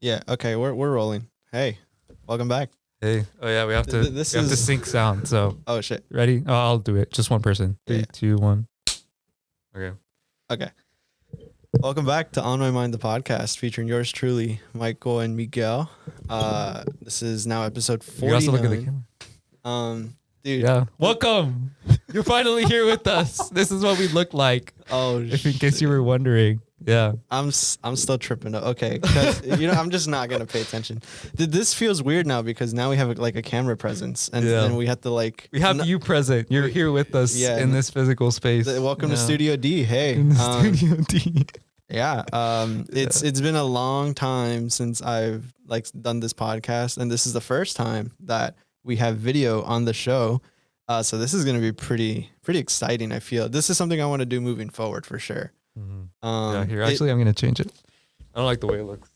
Yeah. Okay. We're rolling. Hey, welcome back. Hey. Oh yeah, we have to. This we have to is. sync sound. So Oh shit. ready? Oh, I'll do it. Just one person. Three, Yeah. 2, 1. Okay. Okay. Welcome back to On My Mind, the podcast featuring yours truly, Michael and Miguel. This is now episode 49. You also look at the camera. Dude. Yeah. Welcome. You're finally here with us. This is what we look like. Oh, if in case you were wondering. Yeah. I'm still tripping. Okay. 'Cause, I'm just not gonna pay attention. This feels weird now because now we have a camera presence, and then we have to We have you present. You're here with us in this physical space. Welcome to Studio D. Hey. Studio D. Yeah. It's been a long time since I've done this podcast, and this is the first time that we have video on the show. So this is gonna be pretty exciting. I feel this is something I want to do moving forward for sure. Mm-hmm. Here, actually, I'm gonna change it. I don't like the way it looks.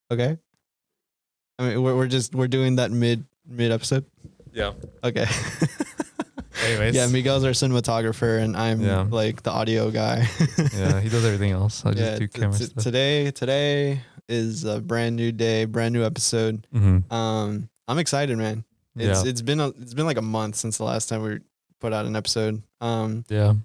Okay. I mean, we're doing that mid episode. Yeah. Okay. Anyways. Yeah, Miguel's our cinematographer, and I'm the audio guy. Yeah, he does everything else. I just do camera stuff. Today is a brand new day, brand new episode. Mm-hmm. I'm excited, man. It's been like a month since the last time we put out an episode.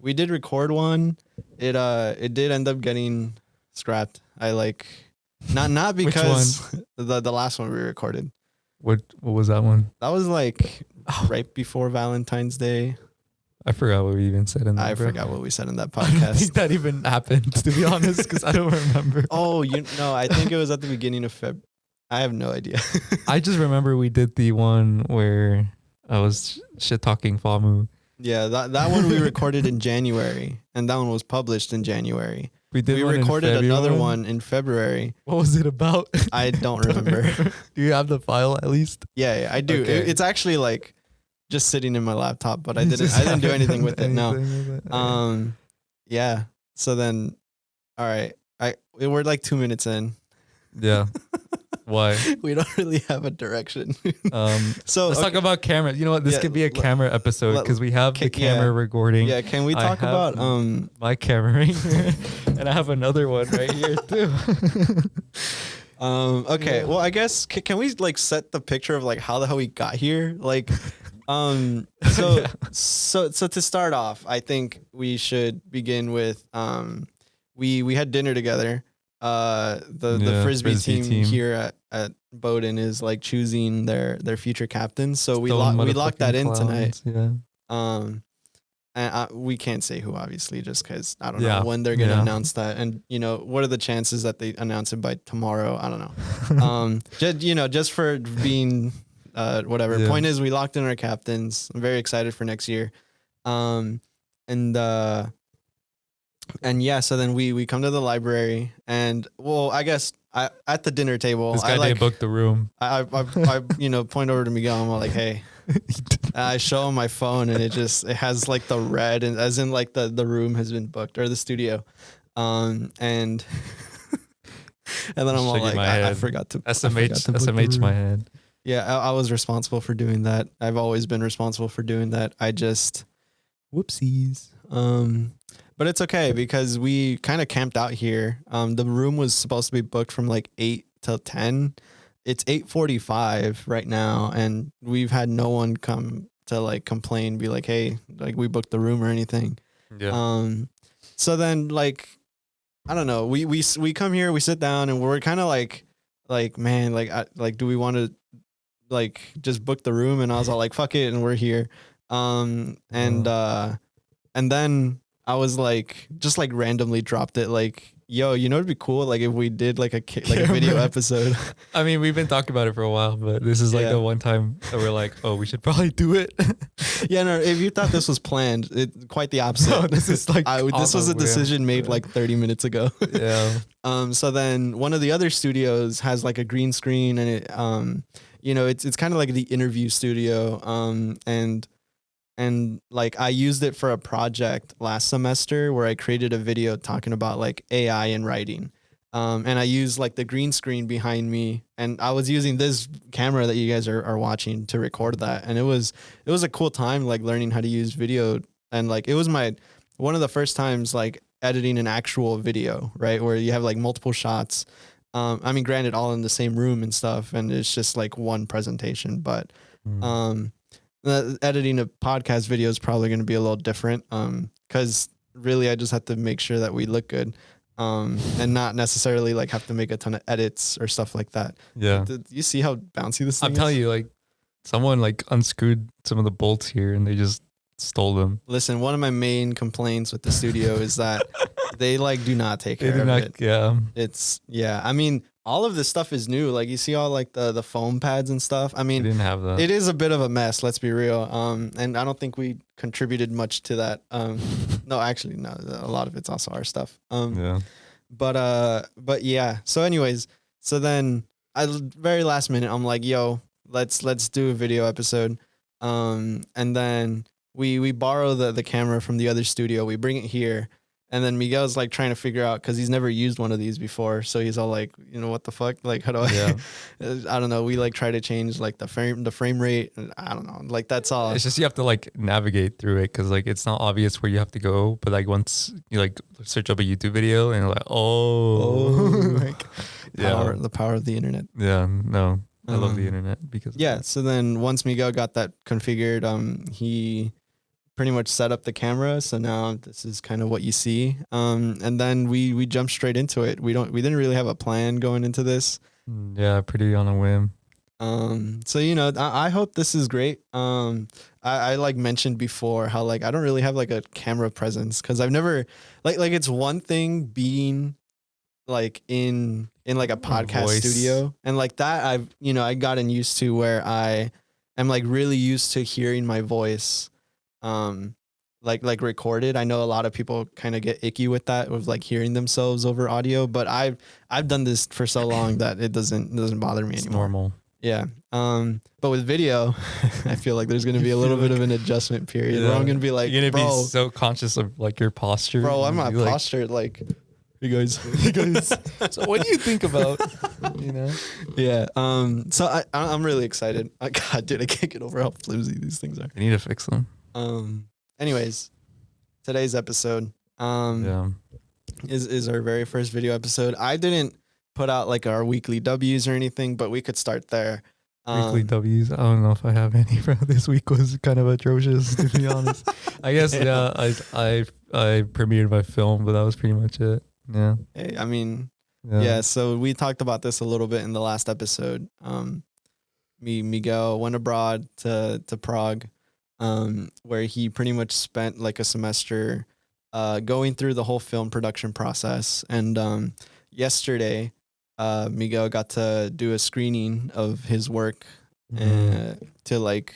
We did record one. It did end up getting scrapped. Not because the last one we recorded. What was that one? That was right before Valentine's Day. I forgot what we even said in that. I forgot what we said in that podcast. I think that even happened, to be honest, because I don't remember. Oh, I think it was at the beginning of Feb. I have no idea. I just remember we did the one where I was shit talking Famu. Yeah, that one we recorded in January, and that one was published in January. We recorded another one in February. What was it about? I don't remember. Do you have the file at least? Yeah, I do. Okay. It's actually just sitting in my laptop, but I didn't do anything with it. No. Yeah. So then, all right. We're 2 minutes in. Yeah. Why? We don't really have a direction. So let's talk about camera. You know what? This could be a camera episode because we have the camera recording. Yeah. Can we talk about my camera right here, and I have another one right here too. Okay. Well, I guess can we set the picture of how the hell we got here? So to start off, I think we should begin with we had dinner together. The frisbee team here at Bowdoin is choosing their future captains. So we locked that in tonight. Yeah. And we can't say who, obviously, just because I don't know when they're gonna announce that. And what are the chances that they announce it by tomorrow? I don't know. Just for being whatever. Yeah. Point is, we locked in our captains. I'm very excited for next year. And yeah, so then we come to the library, and I guess at the dinner table, this guy didn't book the room. I point over to Miguel. I'm like, hey, I show him my phone, and it has the red, and as in the room has been booked, or the studio, and then I'm all I forgot to SMH my head. Yeah, I was responsible for doing that. I've always been responsible for doing that. I just whoopsies. But it's okay because we kind of camped out here. The room was supposed to be booked from 8 till 10. It's 8:45 right now, and we've had no one come to complain, be like, hey, we booked the room or anything. Yeah. So then I don't know. We come here, we sit down, and we're kind of man, do we want to just book the room? And I was all fuck it, and we're here. And then I was just randomly dropped it yo, it'd be cool if we did a video episode. I mean, we've been talking about it for a while, but this is the one time that we're oh, we should probably do it. Yeah, no, if you thought this was planned, it's quite the opposite. No, this is this was a decision made 30 minutes ago. Yeah. So then one of the other studios has a green screen, and it it's kind of the interview studio. And I used it for a project last semester where I created a video talking about AI and writing. And I used the green screen behind me, and I was using this camera that you guys are watching to record that. And it was a cool time learning how to use video, and it was one of the first times editing an actual video, right? Where you have like multiple shots. I mean, granted, all in the same room and stuff, and it's just like one presentation, but editing a podcast video is probably going to be a little different. Because really, I just have to make sure that we look good. And not necessarily like have to make a ton of edits or stuff like that. Yeah. Do you see how bouncy this thing I'm telling is? you, like someone like unscrewed some of the bolts here and they just stole them. Listen, one of my main complaints with the studio is that they like do not take care of it. Yeah. I mean, all of this stuff is new. Like you see all like the foam pads and stuff. I mean, They didn't have that. it is a bit of a mess, let's be real. And I don't think we contributed much to that. No, actually, no, a lot of it's also our stuff. Yeah. But yeah. So anyways, so then very last minute, I'm like, yo, let's do a video episode. And then we borrow the camera from the other studio. We bring it here. And then Miguel's like trying to figure out, cause he's never used one of these before. So he's all like, you know, what the fuck? Like, how do I, Yeah. I don't know. We like try to change like the frame rate. And I don't know. Like that's all. It's just you have to like navigate through it because like it's not obvious where you have to go. But like once you like search up a YouTube video and you're like, like yeah, the power of the internet. yeah, no, I love the internet because of Yeah. that. So then once Miguel got that configured, he pretty much set up the camera. So now this is kind of what you see. And then we jumped straight into it. We didn't really have a plan going into this. Yeah, pretty on a whim. So you know, I hope this is great. I like mentioned before how like I don't really have like a camera presence because I've never like it's one thing being like in like a podcast Voice. studio and like that I gotten used to where I am like really used to hearing my voice like recorded. I know a lot of people kind of get icky with that, with like hearing themselves over audio, but I've done this for so long that it doesn't bother me It's anymore. normal. Yeah. But with video, I feel like there's gonna be a little bit of an adjustment period where I'm gonna be like, you're gonna bro, be so conscious of like your posture. bro, I'm You're not gonna be like, postured like hey guys. Hey guys. So what do you think about, you know? Yeah. So I'm really excited. God, dude, I can't get over how flimsy these things are. I need to fix them. Anyways, today's episode Yeah. is our very first video episode. I didn't put out like our weekly W's or anything, but we could start there. Weekly W's. I don't know if I have any, bro. This week was kind of atrocious, to be honest. I guess I premiered my film, but that was pretty much it. Yeah. Hey, I mean, yeah. So we talked about this a little bit in the last episode. Miguel went abroad to Prague, where he pretty much spent like a semester going through the whole film production process. And yesterday, Miguel got to do a screening of his work to like,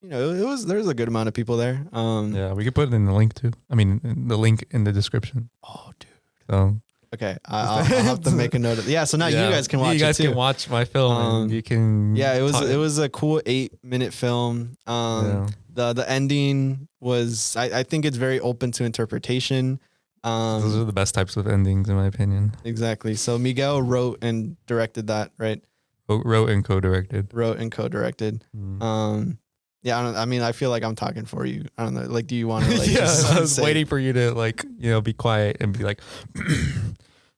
you know, there's a good amount of people there. Yeah, we could put it in the link too. I mean, the link in the description. Oh, dude. So okay, I'll have to make a note of it. Yeah, so now you guys can watch it too. You guys can watch my film. And you can. Yeah, it was a cool 8-minute film. The ending was I think it's very open to interpretation. Those are the best types of endings, in my opinion. Exactly. So Miguel wrote and directed that, right? Wrote and co-directed. Wrote and co-directed. Yeah, I mean, I feel like I'm talking for you. I don't know. Like, do you want to like? Yeah, just I was say, waiting for you to like, you know, be quiet and be like.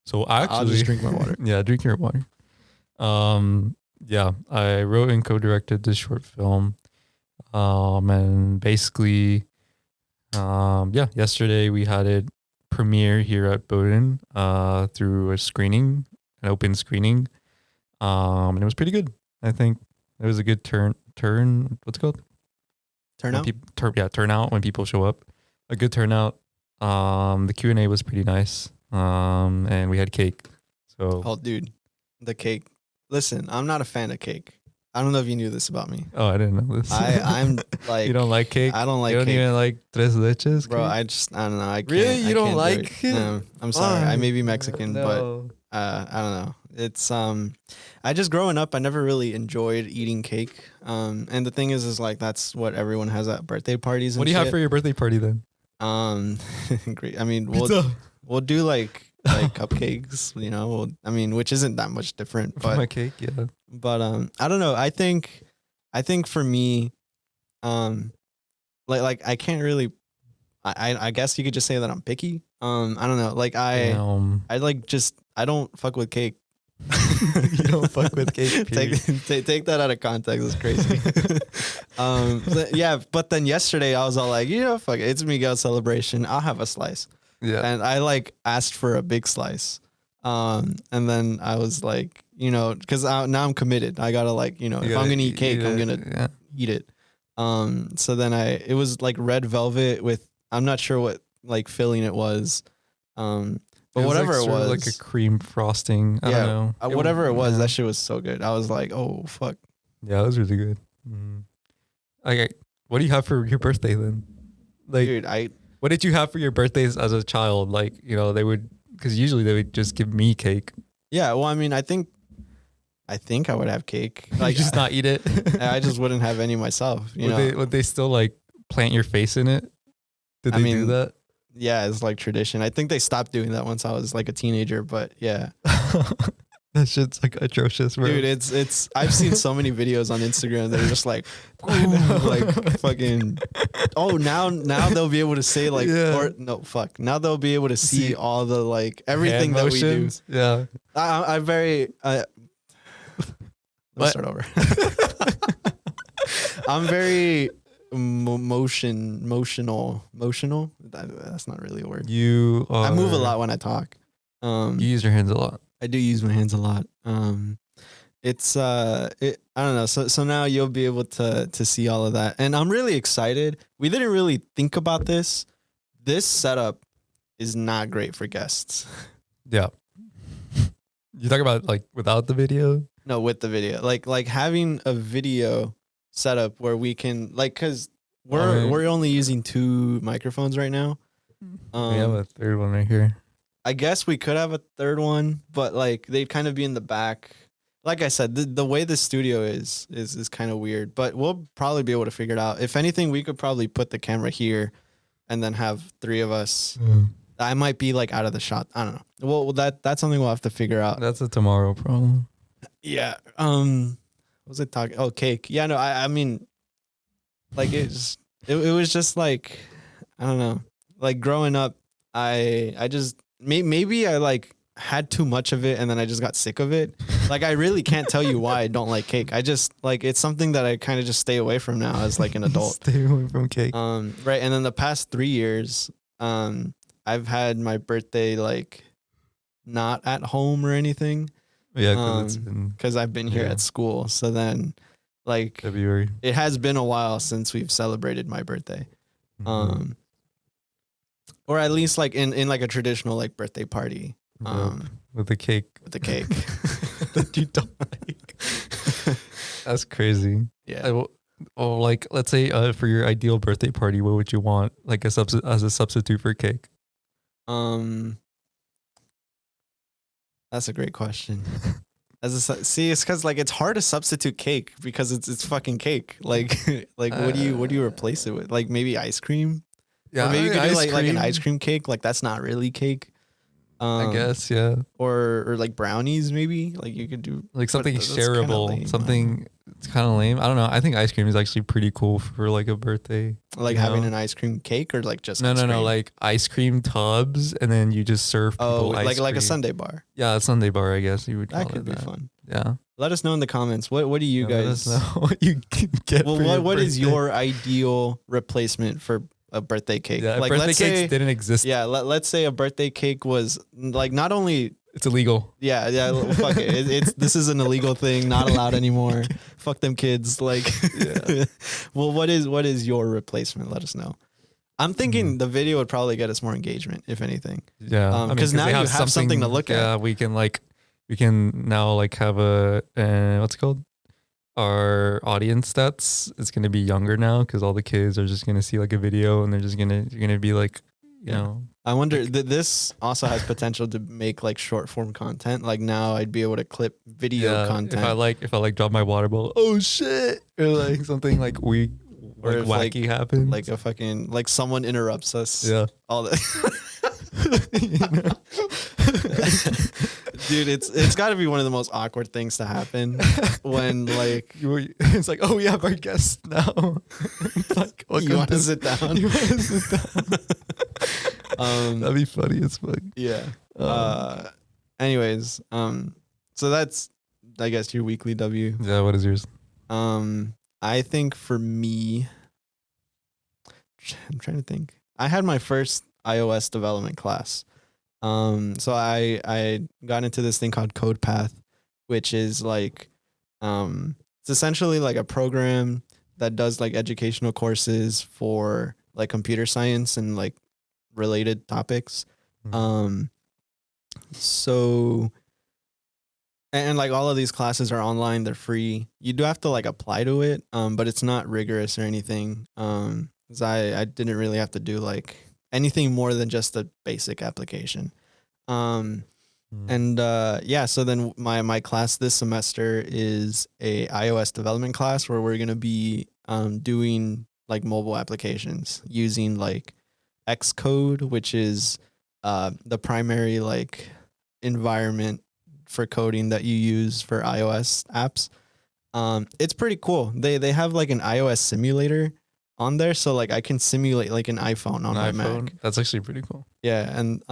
So actually, I'll just drink my water. Yeah, drink your water. Yeah, I wrote and co-directed this short film. And basically, yeah, yesterday we had it premiere here at Bowdoin, through a screening, an open screening. And it was pretty good. I think it was a good turn. What's it called? Turnout. Turnout when people show up. A good turnout. The Q&A was pretty nice. And we had cake. So. Oh, dude, the cake. Listen, I'm not a fan of cake. I don't know if you knew this about me. Oh, I didn't know this. I'm like, you don't like cake? I don't like you don't cake. even like tres leches? Bro, cake? I don't know. I can't. Really? You I don't can't do like it? No, I'm sorry. I may be Mexican, No. but I don't know. It's I just growing up, I never really enjoyed eating cake. And the thing is like that's what everyone has at birthday parties. And What do you have for your birthday party then? Great. I mean, Pizza. we'll do like cupcakes. You know, which isn't that much different. For But my cake, yeah. But I don't know. I think for me, like I can't really. I guess you could just say that I'm picky. I don't know. Like I like just I don't fuck with cake. You don't fuck with cake. Take that out of context. It's crazy. Yeah, but then yesterday I was all like, fuck it. It's Miguel's celebration. I'll have a slice. Yeah. And I like asked for a big slice. And then I was like, because now I'm committed. I gotta like, if I'm gonna eat cake, I'm gonna eat it. So then it was like red velvet with, I'm not sure what like filling it was. But whatever it was, like a cream frosting. I don't know. Whatever it was, that shit was so good. I was like, oh fuck. Yeah, it was really good. Okay, what do you have for your birthday then? Like, dude, what did you have for your birthdays as a child? Like, they would, because usually they would just give me cake. Yeah, well, I mean, I think I would have cake. Like, just not eat it. I just wouldn't have any myself. Would they still like plant your face in it? Did they do that? Yeah, it's like tradition. I think they stopped doing that once I was like a teenager, but yeah. That shit's like atrocious, bro. Dude, it's I've seen so many videos on Instagram that are just like, like fucking, oh, now they'll be able to say like, or no, fuck. Now they'll be able to see all the like everything that we do. Yeah. I'm very, let's start over. I'm very emotional. That's not really a word. I move a lot when I talk. You use your hands a lot. I do use my hands a lot. It's I don't know. So now you'll be able to see all of that, and I'm really excited. We didn't really think about this. This setup is not great for guests. Yeah. You talk about like without the video? No, with the video. Like having a video setup where we can like, cause we're only using 2 microphones right now. We have a third one right here. I guess we could have a third one, but like they'd kind of be in the back. Like I said, the way the studio is kind of weird, but we'll probably be able to figure it out. If anything, we could probably put the camera here and then have 3 of us. I might be like out of the shot. I don't know. Well, that's something we'll have to figure out. That's a tomorrow problem. Yeah. What was it talking? Oh, cake. Yeah, no, I mean, like it was just like, I don't know. Like growing up, I just, maybe I like had too much of it and then I just got sick of it. Like I really can't tell you why I don't like cake. I just like, it's something that I kind of just stay away from now as like an adult. Stay away from cake. Right. And then the past 3 years, I've had my birthday like not at home or anything. Yeah, because I've been here at school. So then like February. It has been a while since we've celebrated my birthday. Or at least like in like a traditional like birthday party. With the cake. With the cake. That you don't like. That's crazy. Yeah. Or like, let's say for your ideal birthday party, what would you want like as a substitute for cake? That's a great question. See, it's because like it's hard to substitute cake because it's fucking cake. Like what do you replace it with? Like maybe ice cream. Yeah, or maybe you could do like an ice cream cake. Like that's not really cake. I guess, yeah. Or like brownies, maybe. Like you could do like something shareable. Lame, something it's kind of lame. I don't know. I think ice cream is actually pretty cool for like a birthday. Like having an ice cream cake, or like just no, like ice cream tubs, and then you just serve people ice cream. Like a sundae bar. Yeah, a sundae bar. I guess you would. That could be fun. Yeah. Let us know in the comments. What do you guys? Let us know what you can get. Well, what is your ideal replacement for a birthday cake? Yeah, like birthday cakes didn't exist. Yeah, let's say a birthday cake was like not only it's illegal. Yeah, fuck it. This is an illegal thing, not allowed anymore. Fuck them kids. Like, yeah. Well, what is your replacement? Let us know. I'm thinking the video would probably get us more engagement, if anything. Yeah, because now you have something to look at. Yeah, we can now like have a what's it called? Our audience stats is going to be younger now because all the kids are just going to see like a video and they're just going to be like, you know. I wonder that this also has potential to make like short form content. Like now I'd be able to clip video content. If I drop my water bottle, oh shit, or like something like wacky happens. Like a fucking, like someone interrupts us. Yeah. All that. Dude, it's got to be one of the most awkward things to happen when like it's like, oh, we have our guest now. Like, you want to sit down? You want to sit down? That'd be funny as fuck. Yeah. Anyways, so that's, I guess, your weekly W. Yeah, what is yours? I think for me, I'm trying to think. I had my first iOS development class. So I got into this thing called CodePath, which is like, it's essentially like a program that does like educational courses for like computer science and like related topics. So, and like all of these classes are online, they're free. You do have to like apply to it, but it's not rigorous or anything. 'Cause I didn't really have to do like anything more than just a basic application. And yeah, so then my class this semester is a iOS development class where we're gonna be doing like mobile applications using like Xcode, which is the primary like environment for coding that you use for iOS apps. It's pretty cool. They have like an iOS simulator on there, so like I can simulate like an iPhone on my Mac. That's actually pretty cool. Yeah, and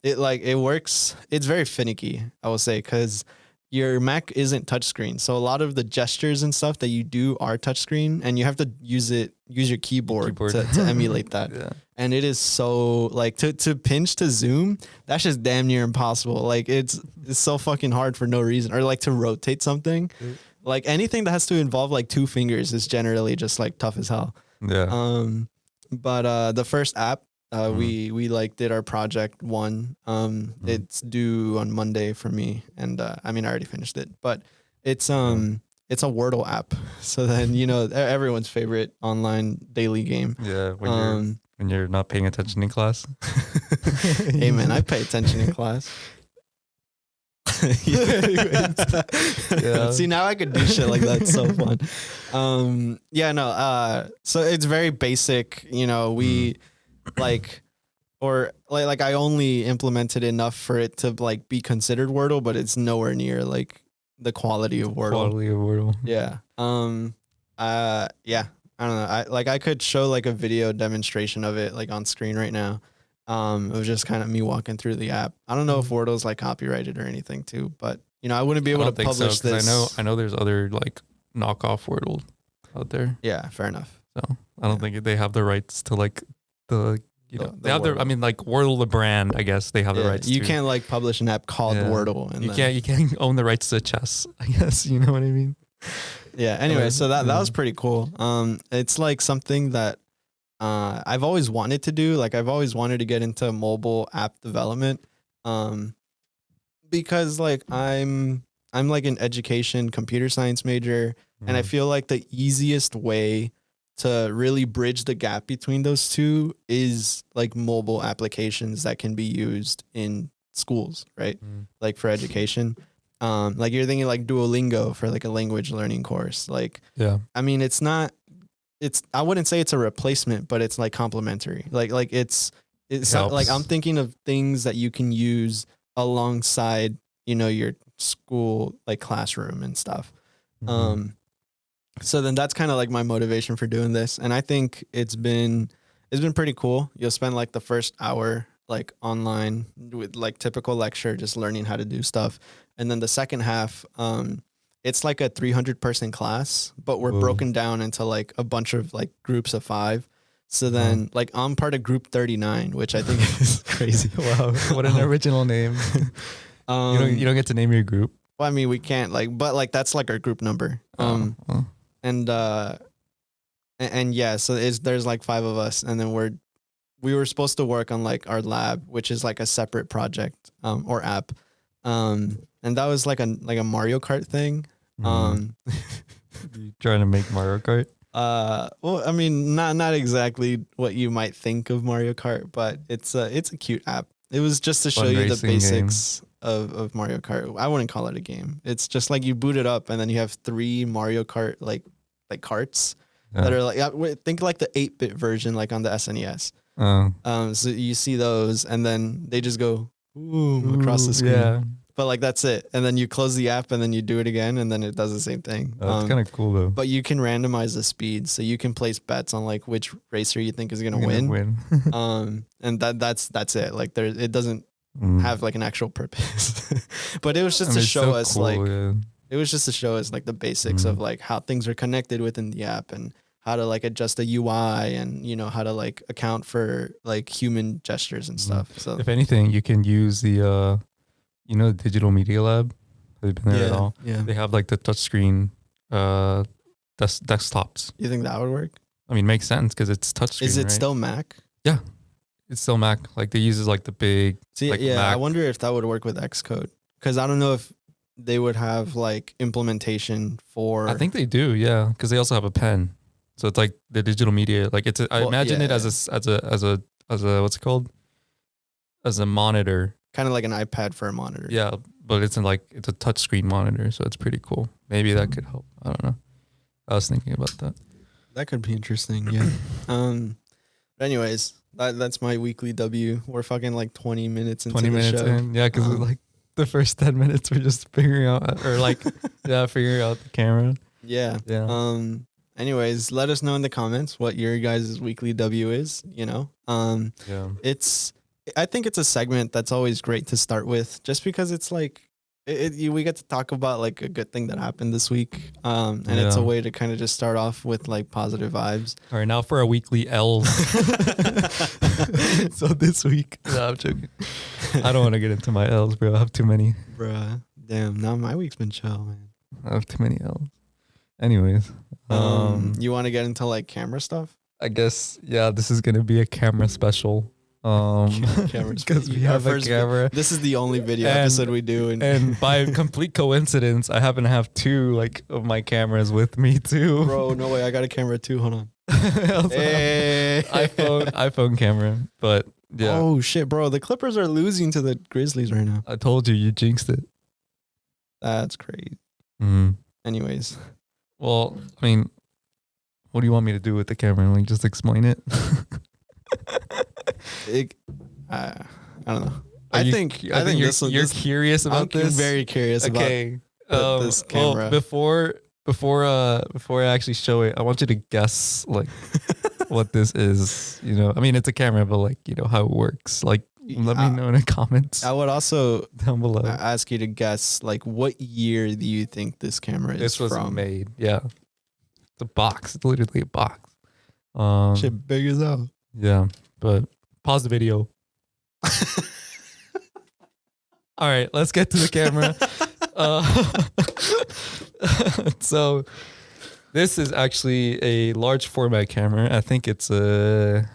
it works. It's very finicky, I will say, because your Mac isn't touchscreen, so a lot of the gestures and stuff that you do are touchscreen, and you have to use your keyboard. To emulate that. Yeah. And it is so like to pinch to zoom, that's just damn near impossible. Like it's so fucking hard for no reason, or like to rotate something. Like anything that has to involve like two fingers is generally just like tough as hell. Yeah. But the first app, we like did our project one. It's due on Monday for me, and I mean I already finished it, but it's a Wordle app. So then everyone's favorite online daily game. Yeah, when you're not paying attention in class. Hey man, I pay attention in class. Yeah. See, now I could do shit like that. It's so fun. So it's very basic, we like I only implemented enough for it to like be considered Wordle, but it's nowhere near like the quality of Wordle. Yeah. I don't know. I could show like a video demonstration of it like on screen right now. It was just kind of me walking through the app. I don't know if Wordle's like copyrighted or anything too, but I wouldn't be able to publish this. I know there's other like knockoff Wordle out there. Yeah, fair enough. So I don't think they have the rights to like they have Wordle. I mean like Wordle the brand, I guess they have the rights. You can't like publish an app called Wordle, and you can't own the rights to chess, I guess, you know what I mean? Yeah. Anyway, so that was pretty cool. It's like something that I've always wanted to do. Like I've always wanted to get into mobile app development. Because like I'm like an education computer science major, and I feel like the easiest way to really bridge the gap between those two is like mobile applications that can be used in schools, right? Like for education. Like you're thinking like Duolingo for like a language learning course. Like, yeah, I mean, I wouldn't say it's a replacement, but it's like complementary. Like it's like, I'm thinking of things that you can use alongside, your school, like classroom and stuff. So then that's kind of like my motivation for doing this. And I think it's been pretty cool. You'll spend like the first hour like online with like typical lecture, just learning how to do stuff. And then the second half, it's like a 300 person class, but we're broken down into like a bunch of like groups of 5. So then like I'm part of group 39, which I think is crazy. Wow. What an original name. You don't get to name your group. Well, I mean, we can't but that's like our group number. And yeah, so there's like 5 of us, and then we were supposed to work on like our lab, which is like a separate project, or app. And that was like a Mario Kart thing. You trying to make Mario Kart? Well, I mean, not exactly what you might think of Mario Kart, but it's a cute app. It was just to show you the basics of Mario Kart. I wouldn't call it a game. It's just like you boot it up, and then you have 3 Mario Kart like carts that are like, think like the 8-bit version, like on the SNES. So you see those, and then they just go across the screen. Yeah. but like that's it. And then you close the app and then you do it again and then it does the same thing. That's kind of cool though. But you can randomize the speed, so you can place bets on like which racer you think is gonna win. And that's it. Like it doesn't have like an actual purpose. But it was just to show us cool, like it was just to show us like the basics of like how things are connected within the app and how to like adjust the UI and, you know, how to like account for like human gestures and stuff. So if anything, you can use the, you know, the Digital Media Lab. Have you been there at all? Yeah. They have like the touchscreen desktops. You think that would work? I mean, makes sense because it's touchscreen. Is it right? still Mac? Yeah. It's still Mac. Like they use like the big. See, like, yeah, Mac. I wonder if that would work with Xcode because I don't know if they would have like implementation for. I think they do, yeah, because they also have a pen. So it's like the digital media, like it's. I imagine it as a what's it called? As a monitor. Kind of like an iPad for a monitor. Yeah, but it's a touchscreen monitor, so it's pretty cool. Maybe that could help. I don't know. I was thinking about that. That could be interesting. Yeah. But anyways, that's my weekly W. We're fucking like 20 minutes into the show. In, yeah, because like the first 10 minutes we're just figuring out, or like figuring out the camera. Yeah. Yeah. Anyways, let us know in the comments what your guys' weekly W is. You know. Yeah. I think it's a segment that's always great to start with, just because it's like we get to talk about like a good thing that happened this week, and it's a way to kind of just start off with like positive vibes. All right, now for our weekly L's. So this week, no, I'm joking. I don't want to get into my L's, bro. I have too many. Bruh, damn. Now my week's been chill, man. I have too many L's. Anyways, you want to get into like camera stuff? I guess this is gonna be a camera special. Because we have a camera. This is the only video episode we do, and by complete coincidence, I happen to have two like of my cameras with me too. Bro, no way! I got a camera too. Hold on. Hey. iPhone camera, but yeah. Oh shit, bro! The Clippers are losing to the Grizzlies right now. I told you jinxed it. That's crazy. Anyways, well, I mean, what do you want me to do with the camera? Like, just explain it. I don't know. I think you're curious about this. I'm very curious about this camera. Well, before I actually show it, I want you to guess like what this is. You know, I mean, it's a camera, but like, you know how it works. Like, let me know in the comments. I would also down below ask you to guess like what year do you think this camera is this was from? Made. Yeah, it's a box. It's literally a box. Shit big as hell. Yeah, but pause the video. All right, let's get to the camera. So this is actually a large format camera. I think it's a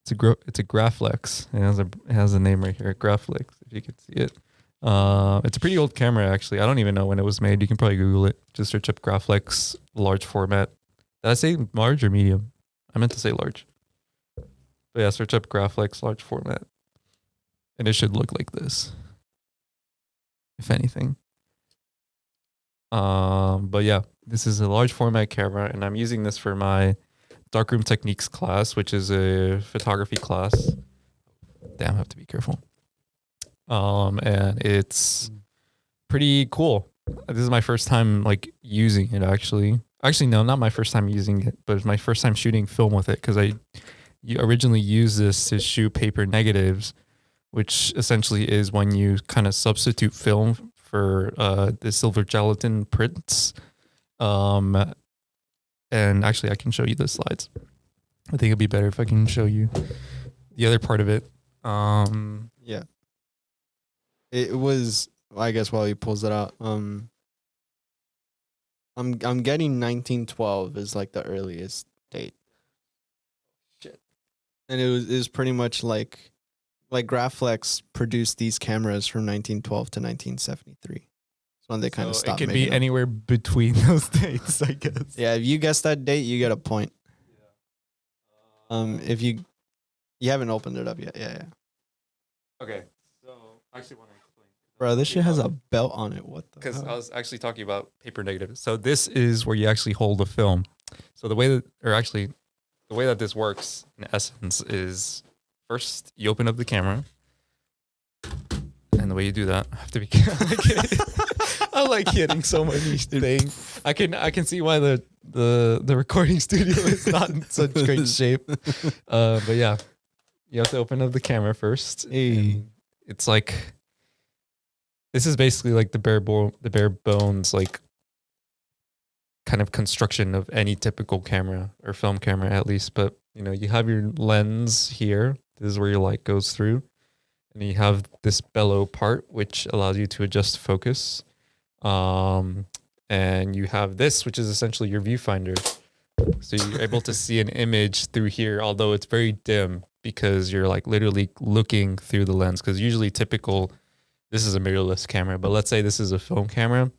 Graflex. It has a name right here, Graflex, if you can see it. It's a pretty old camera actually. I don't even know when it was made. You can probably Google it. Just search up Graflex large format. Did I say large or medium? I meant to say large. But yeah, search up Graflex large format. And it should look like this, if anything. But yeah, this is a large format camera, and I'm using this for my darkroom techniques class, which is a photography class. Damn, I have to be careful. And it's pretty cool. This is my first time like using it actually. Actually, no, not my first time using it, but it's my first time shooting film with it because you originally used this to shoot paper negatives, which essentially is when you kind of substitute film for the silver gelatin prints. And actually, I can show you the slides. I think it'd be better if I can show you the other part of it. Yeah. It was, I guess, while he pulls it out. I'm getting 1912 is like the earliest date. Shit. And it was pretty much like Graflex produced these cameras from 1912 to 1973. So when they kind of stopped. It could be anywhere between those dates, I guess. Yeah, if you guess that date, you get a point. Yeah. If you haven't opened it up yet, yeah. Okay, so I actually want to explain. Bro, this shit has a belt on it. What the? Because I was actually talking about paper negative. So this is where you actually hold the film. So the way that this works in essence is first you open up the camera, and the way you do that. I have to be I'm like hitting so many things. I can see why the recording studio is not in such great shape. But yeah, you have to open up the camera first. Hey. It's like, this is basically like the bare bones, like kind of construction of any typical camera or film camera at least. But you have your lens here. This is where your light goes through. And you have this bellow part, which allows you to adjust focus. And you have this, which is essentially your viewfinder. So you're able to see an image through here, although it's very dim because you're like literally looking through the lens. Because usually this is a mirrorless camera, but let's say this is a film camera.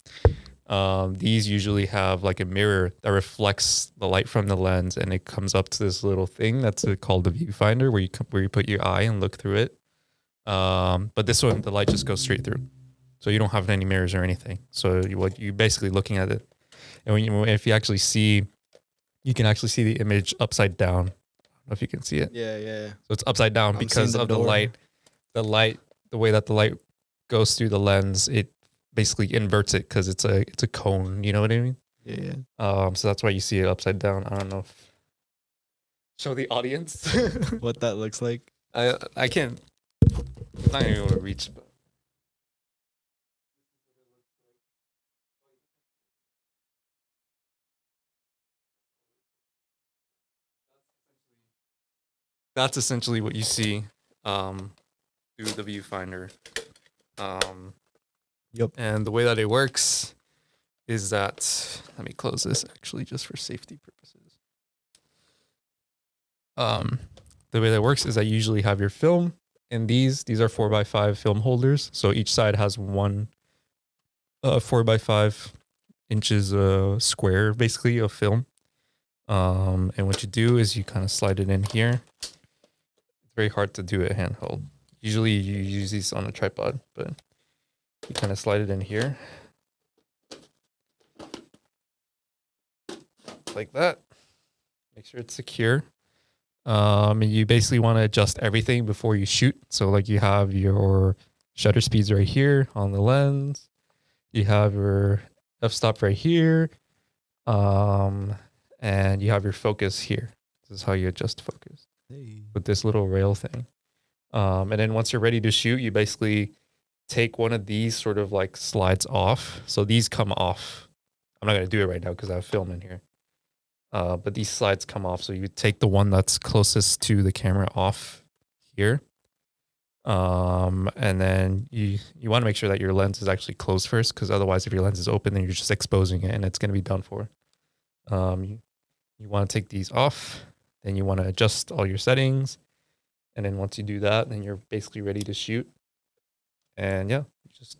These usually have like a mirror that reflects the light from the lens, and it comes up to this little thing that's called the viewfinder, where you put your eye and look through it. But this one, the light just goes straight through, so you don't have any mirrors or anything. So you're basically looking at it, and if you actually see, you can actually see the image upside down. I don't know if you can see it. Yeah. So it's upside down because of the light. The way that the light goes through the lens, it basically inverts it because it's a cone. You know what I mean? Yeah. So that's why you see it upside down. I don't know if show the audience what that looks like. I can't. I'm not even able to reach. But that's essentially what you see through the viewfinder. Yep. And the way that it works is that, let me close this actually just for safety purposes. The way that works is I usually have your film, and these are 4x5 film holders. So each side has one 4x5 inches square basically of film. And what you do is you kind of slide it in here. It's very hard to do it handheld. Usually you use these on a tripod, but you kind of slide it in here. Like that. Make sure it's secure. And you basically want to adjust everything before you shoot. So like you have your shutter speeds right here on the lens. You have your f-stop right here. And you have your focus here. This is how you adjust focus with this little rail thing. And then once you're ready to shoot, you basically take one of these sort of like slides off. So these come off. I'm not going to do it right now because I have film in here. But these slides come off. So you take the one that's closest to the camera off here. And then you want to make sure that your lens is actually closed first, because otherwise if your lens is open, then you're just exposing it and it's going to be done for. You want to take these off. Then you want to adjust all your settings. And then once you do that, then you're basically ready to shoot. And yeah, just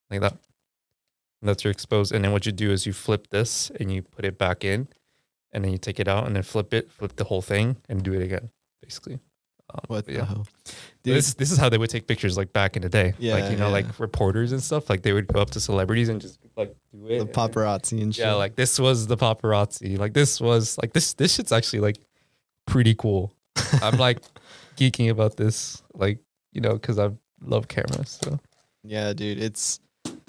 like that. And that's your exposed. And then what you do is you flip this and you put it back in, and then you take it out and then flip the whole thing and do it again, basically. What the hell? Dude. This is how they would take pictures like back in the day. Yeah, like, like reporters and stuff, like they would go up to celebrities and just like do it. The paparazzi and shit. Yeah, like this was the paparazzi. Like this was like this shit's actually like pretty cool. I'm like geeking about this, like, because I love cameras. So yeah, dude,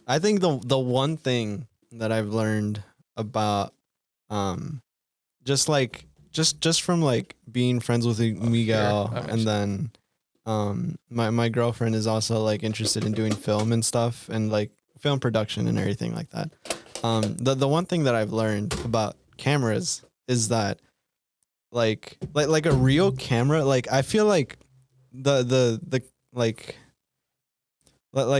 I think the one thing that I've learned about just from like being friends with Miguel, and then my girlfriend is also like interested in doing film and stuff, and like film production and everything like that. The one thing that I've learned about cameras is that like a real camera, like I feel like the like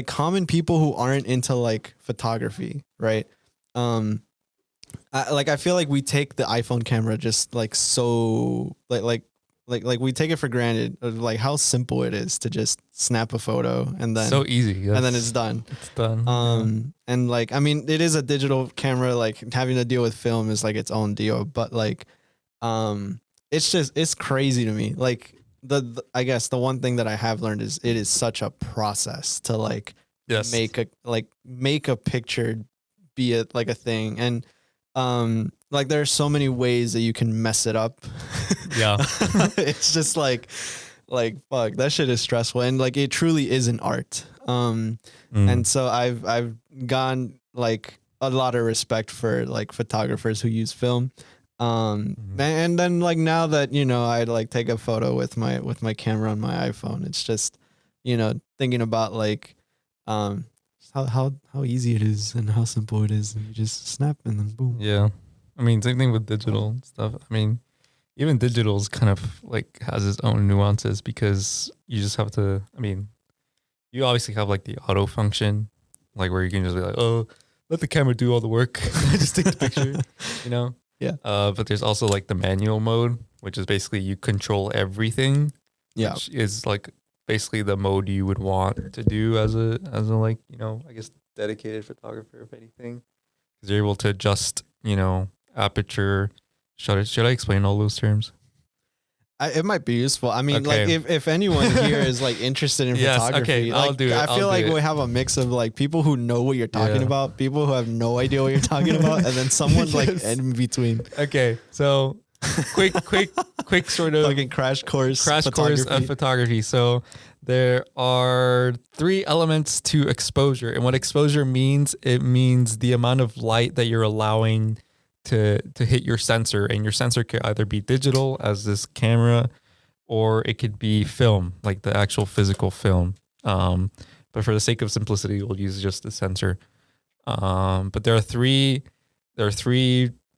common people who aren't into like photography, right? I feel like we take the iPhone camera just like so like we take it for granted of like how simple it is to just snap a photo and then so easy, yes. And then it's done. It's done. And like I mean, it is a digital camera. Like having to deal with film is like its own deal, but like it's crazy to me. Like I guess the one thing that I have learned is it is such a process to like make a picture be it like a thing. And like there are so many ways that you can mess it up. Yeah. It's just like Like, fuck, that shit is stressful. And like, it truly is an art. And so I've gone like a lot of respect for like photographers who use film. And then like now that, you know, I like take a photo with my camera on my iPhone, it's just, you know, thinking about like, how easy it is and how simple it is. And you just snap and then boom. Yeah. I mean, same thing with digital stuff. I mean, even digital is kind of like has its own nuances because you just have to, I mean, you obviously have like the auto function, like where you can just be like, oh, let the camera do all the work. Just take the picture, you know? Yeah. But there's also like the manual mode, which is basically you control everything. Yeah. Which is like basically the mode you would want to do as a like, you know, I guess dedicated photographer, if anything. Because you're able to adjust, you know, aperture, shutter. Should I explain all those terms? It might be useful. I mean, Okay. like if anyone here is like interested in Yes, photography, okay, like, I'll do it. I feel I'll like do it. we have a mix of like people who know what you're talking Yeah. about, people who have no idea what you're talking about, and then someone like Yes. in between. Okay, so quick sort of Fucking crash course of photography. So there are 3 elements to exposure, and what exposure means, it means the amount of light that you're allowing to hit your sensor, and your sensor could either be digital as this camera, or it could be film, like the actual physical film. But for the sake of simplicity, we'll use just the sensor. But there are three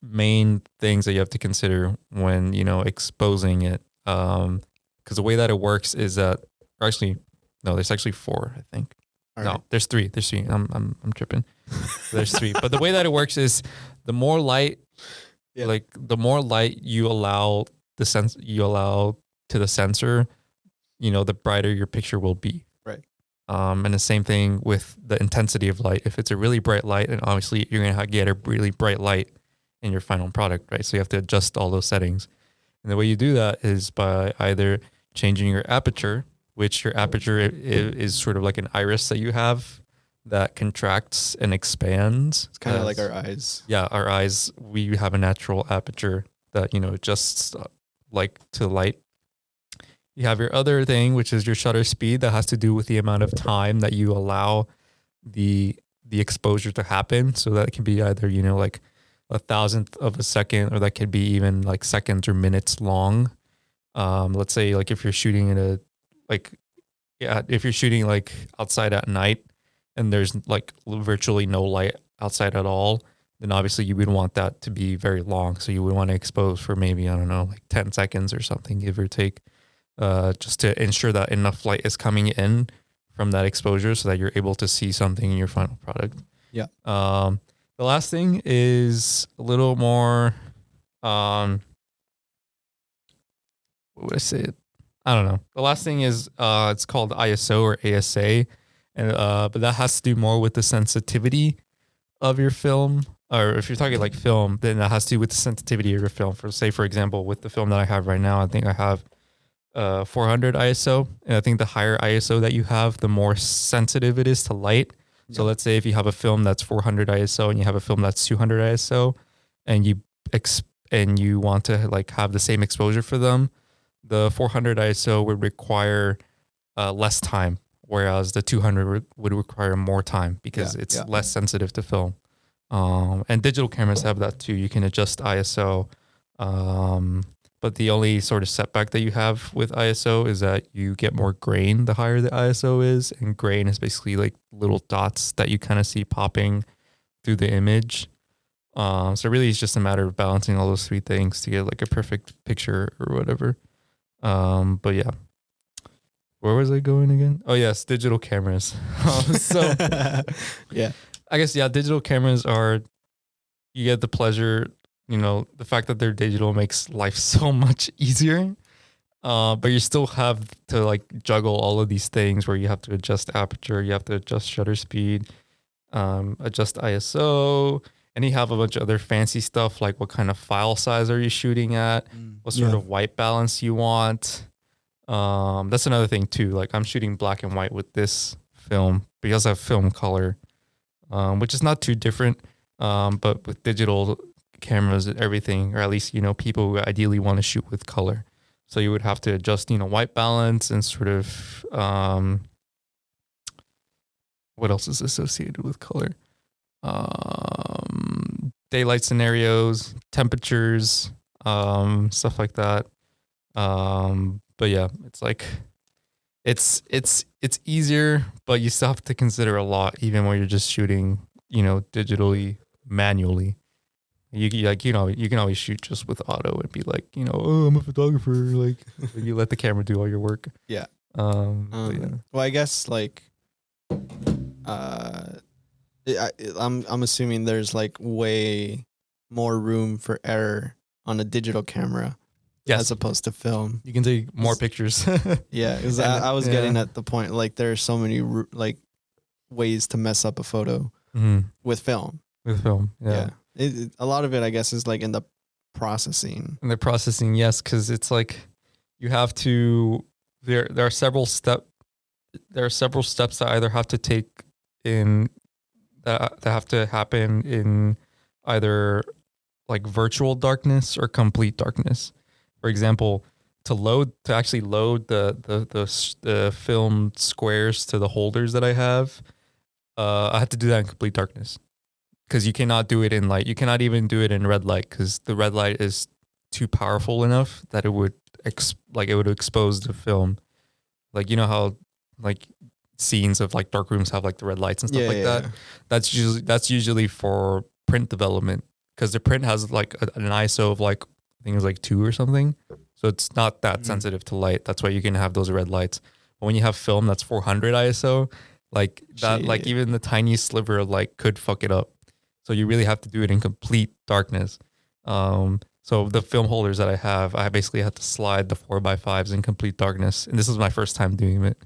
main things that you have to consider when, you know, exposing it. Because the way that it works is that, or actually, no, there's actually 4, I think. All no, right. there's 3. There's 3. I'm tripping. There's 3. But the way that it works is the more light, Yeah. like the more light you allow to the sensor, you know, the brighter your picture will be. Right. And the same thing with the intensity of light. If it's a really bright light, then obviously you're going to get a really bright light in your final product, right? So you have to adjust all those settings. And the way you do that is by either changing your aperture, which your aperture is sort of like an iris that you have that contracts and expands. It's kind of like our eyes. Yeah, our eyes, we have a natural aperture that, you know, adjusts like to light. You have your other thing, which is your shutter speed, that has to do with the amount of time that you allow the exposure to happen. So that can be either, you know, like 1,000th of a second, or that could be even like seconds or minutes long. Let's say like if you're shooting if you're shooting like outside at night and there's like virtually no light outside at all, then obviously you would want that to be very long. So you would want to expose for maybe, I don't know, like 10 seconds or something, give or take. Just to ensure that enough light is coming in from that exposure so that you're able to see something in your final product. Yeah. The last thing is a little more, what would I say? I don't know. The last thing is, it's called ISO or ASA. And, but that has to do more with the sensitivity of your film. Or if you're talking like film, then that has to do with the sensitivity of your film. For example, with the film that I have right now, I think I have 400 ISO, and I think the higher ISO that you have, the more sensitive it is to light. Yeah. So let's say if you have a film that's 400 ISO and you have a film that's 200 ISO, and you want to like have the same exposure for them, the 400 ISO would require less time, whereas the 200 would require more time because it's less sensitive to film. And digital cameras have that too. You can adjust ISO. But the only sort of setback that you have with ISO is that you get more grain the higher the ISO is. And grain is basically like little dots that you kind of see popping through the image. So really it's just a matter of balancing all those 3 things to get like a perfect picture or whatever. But yeah. Where was I going again? Oh yes, digital cameras. So yeah. I guess, digital cameras you get the pleasure. You know, the fact that they're digital makes life so much easier. But you still have to like juggle all of these things where you have to adjust aperture, you have to adjust shutter speed, adjust ISO, and you have a bunch of other fancy stuff like what kind of file size are you shooting at, what sort of white balance you want. That's another thing too. Like I'm shooting black and white with this film because I have film color, which is not too different. But with digital cameras and everything, or at least, you know, people who ideally want to shoot with color. So you would have to adjust, white balance and sort of what else is associated with color? Daylight scenarios, temperatures, stuff like that. But yeah, it's like it's easier, but you still have to consider a lot, even when you're just shooting, digitally, manually. You can always shoot just with auto and be like, oh, I'm a photographer. Like you let the camera do all your work. Yeah. But yeah. Well, I guess like, I'm assuming there's like way more room for error on a digital camera as opposed to film. You can take more pictures. Yeah, because I was getting at the point, like there's so many like ways to mess up a photo with film. With film, yeah. A lot of it, I guess, is like in the processing. In the processing, yes, because it's like you have to. There are several steps that either have to take in that have to happen in either like virtual darkness or complete darkness. For example, to actually load the film squares to the holders that I have, I have to do that in complete darkness, because you cannot do it in light. You cannot even do it in red light, because the red light is too powerful enough that it would expose the film. Like, how like scenes of like dark rooms have like the red lights and stuff that. That's usually for print development, because the print has like an ISO of like, I think it's like 2 or something. So it's not that sensitive to light. That's why you can have those red lights. But when you have film that's 400 ISO, like that, like even the tiniest sliver of light could fuck it up. So you really have to do it in complete darkness. So the film holders that I basically had to slide the 4x5s in complete darkness. And this was my first time doing it.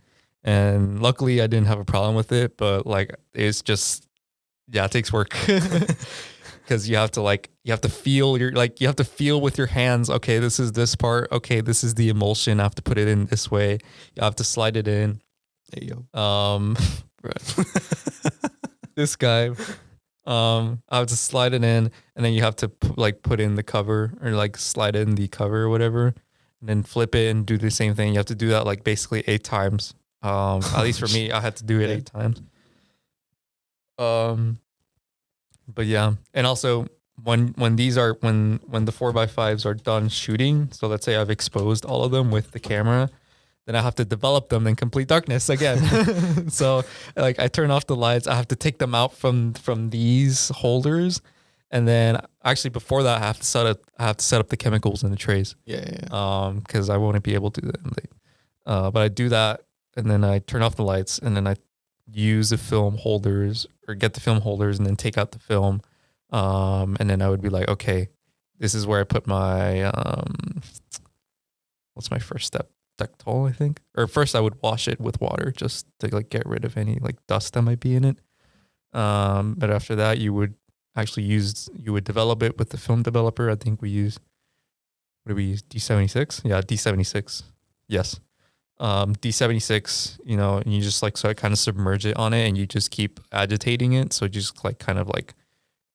And luckily I didn't have a problem with it, but like, it's just, it takes work. Because you have to feel with your hands. Okay, this is this part. Okay, this is the emulsion. I have to put it in this way. You have to slide it in. There you go. Right. This guy. I have to slide it in, and then you have to put in the cover, or like slide in the cover or whatever, and then flip it and do the same thing. You have to do that like basically 8 times. At least for me, I had to do it 8 times. But yeah, and also when the 4x5s are done shooting, so let's say I've exposed all of them with the camera, then I have to develop them in complete darkness again. So like I turn off the lights, I have to take them out from these holders, and then actually before that I have to set up the chemicals in the trays. Yeah. Because I won't be able to do that. But I do that, and then I turn off the lights, and then I use the film holders, or get the film holders, and then take out the film. And then I would be like, okay, this is where I put my what's my first step? Dectol, I think. Or first I would wash it with water just to like get rid of any like dust that might be in it. But after that you would develop it with the film developer. I think we use, what do we use? D76? Yeah, D76. Yes. D76, and you just like, so I kind of submerge it on it, and you just keep agitating it. So just like kind of like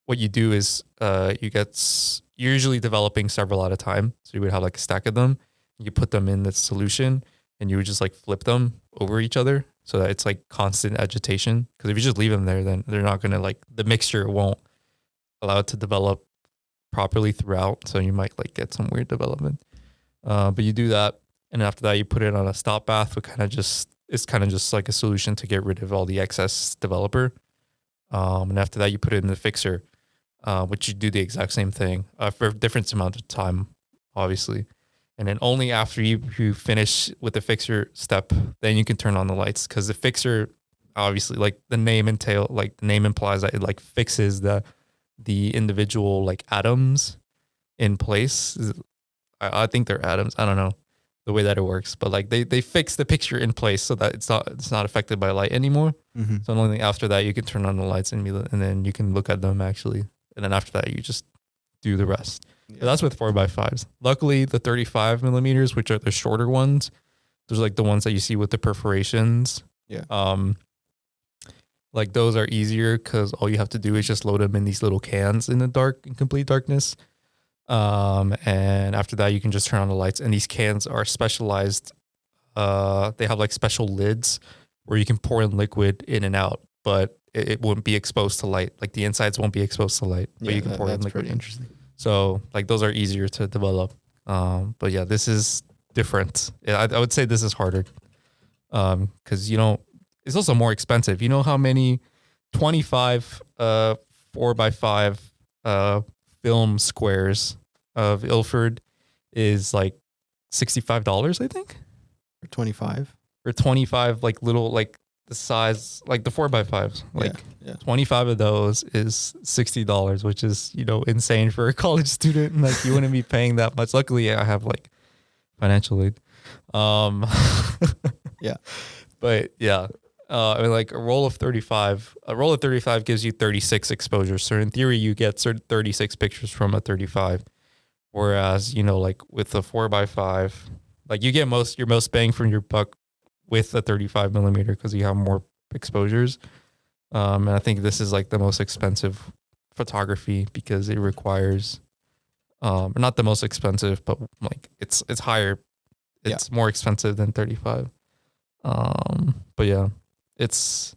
what you do is you're usually developing several at a time. So you would have like a stack of them. You put them in the solution, and you would just like flip them over each other so that it's like constant agitation. Because if you just leave them there, then they're not going to the mixture won't allow it to develop properly throughout. So you might like get some weird development. But you do that. And after that, you put it on a stop bath, it's kind of just like a solution to get rid of all the excess developer. And after that, you put it in the fixer, which you do the exact same thing for a different amount of time, obviously. And then only after you finish with the fixer step, then you can turn on the lights, because the fixer, obviously, like the name implies that it like fixes the individual like atoms in place. I think they're atoms. I don't know the way that it works, but like they fix the picture in place so that it's not affected by light anymore. Mm-hmm. So only after that you can turn on the lights, and then you can look at them actually. And then after that you just do the rest. Yeah. That's with 4x5s. Luckily, the 35 millimeters, which are the shorter ones, there's like the ones that you see with the perforations. Yeah. Like those are easier because all you have to do is just load them in these little cans in complete darkness. And after that, you can just turn on the lights. And these cans are specialized. They have like special lids where you can pour in liquid in and out, but it wouldn't be exposed to light. Like the insides won't be exposed to light, but you can pour in that's liquid pretty interesting. So like those are easier to develop. But yeah, this is different. Yeah, I would say this is harder. Because it's also more expensive. You know how many 25 4x5 film squares of Ilford is like $65, I think, For 25. or 25 like little like the size like the 4x5s. Like 25 of those is $60, which is insane for a college student. Like you wouldn't be paying that much. Luckily, I have like financial aid. Yeah. But yeah, I mean, like a roll of 35 gives you 36 exposures. So in theory, you get 36 pictures from a 35. Whereas, like with a 4x5, like you get your most bang from your buck with a 35 millimeter because you have more exposures. And I think this is like the most expensive photography because it requires, not the most expensive, but like it's higher. It's more expensive than 35. But yeah, it's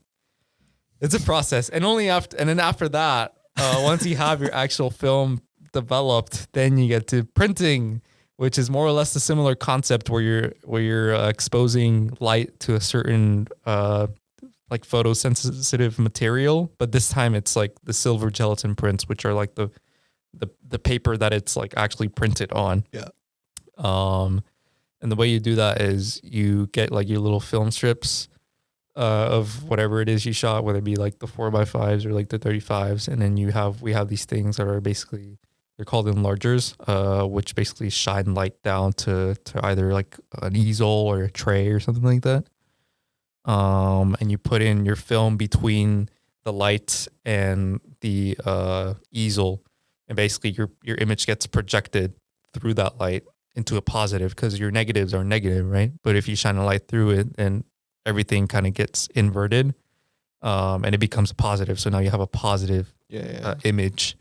a process, and then after that, once you have your actual film developed, then you get to printing, which is more or less a similar concept where you're exposing light to a certain like photosensitive material, but this time it's like the silver gelatin prints, which are like the paper that it's like actually printed on. Yeah. And the way you do that is you get like your little film strips of whatever it is you shot, whether it be like the 4x5s or like the 35s. And then we have these things that are basically, they're called enlargers, which basically shine light down to either like an easel or a tray or something like that. And you put in your film between the light and the easel. And basically your image gets projected through that light into a positive because your negatives are negative, right? But if you shine a light through it, then everything kind of gets inverted, and it becomes a positive. So now you have a positive image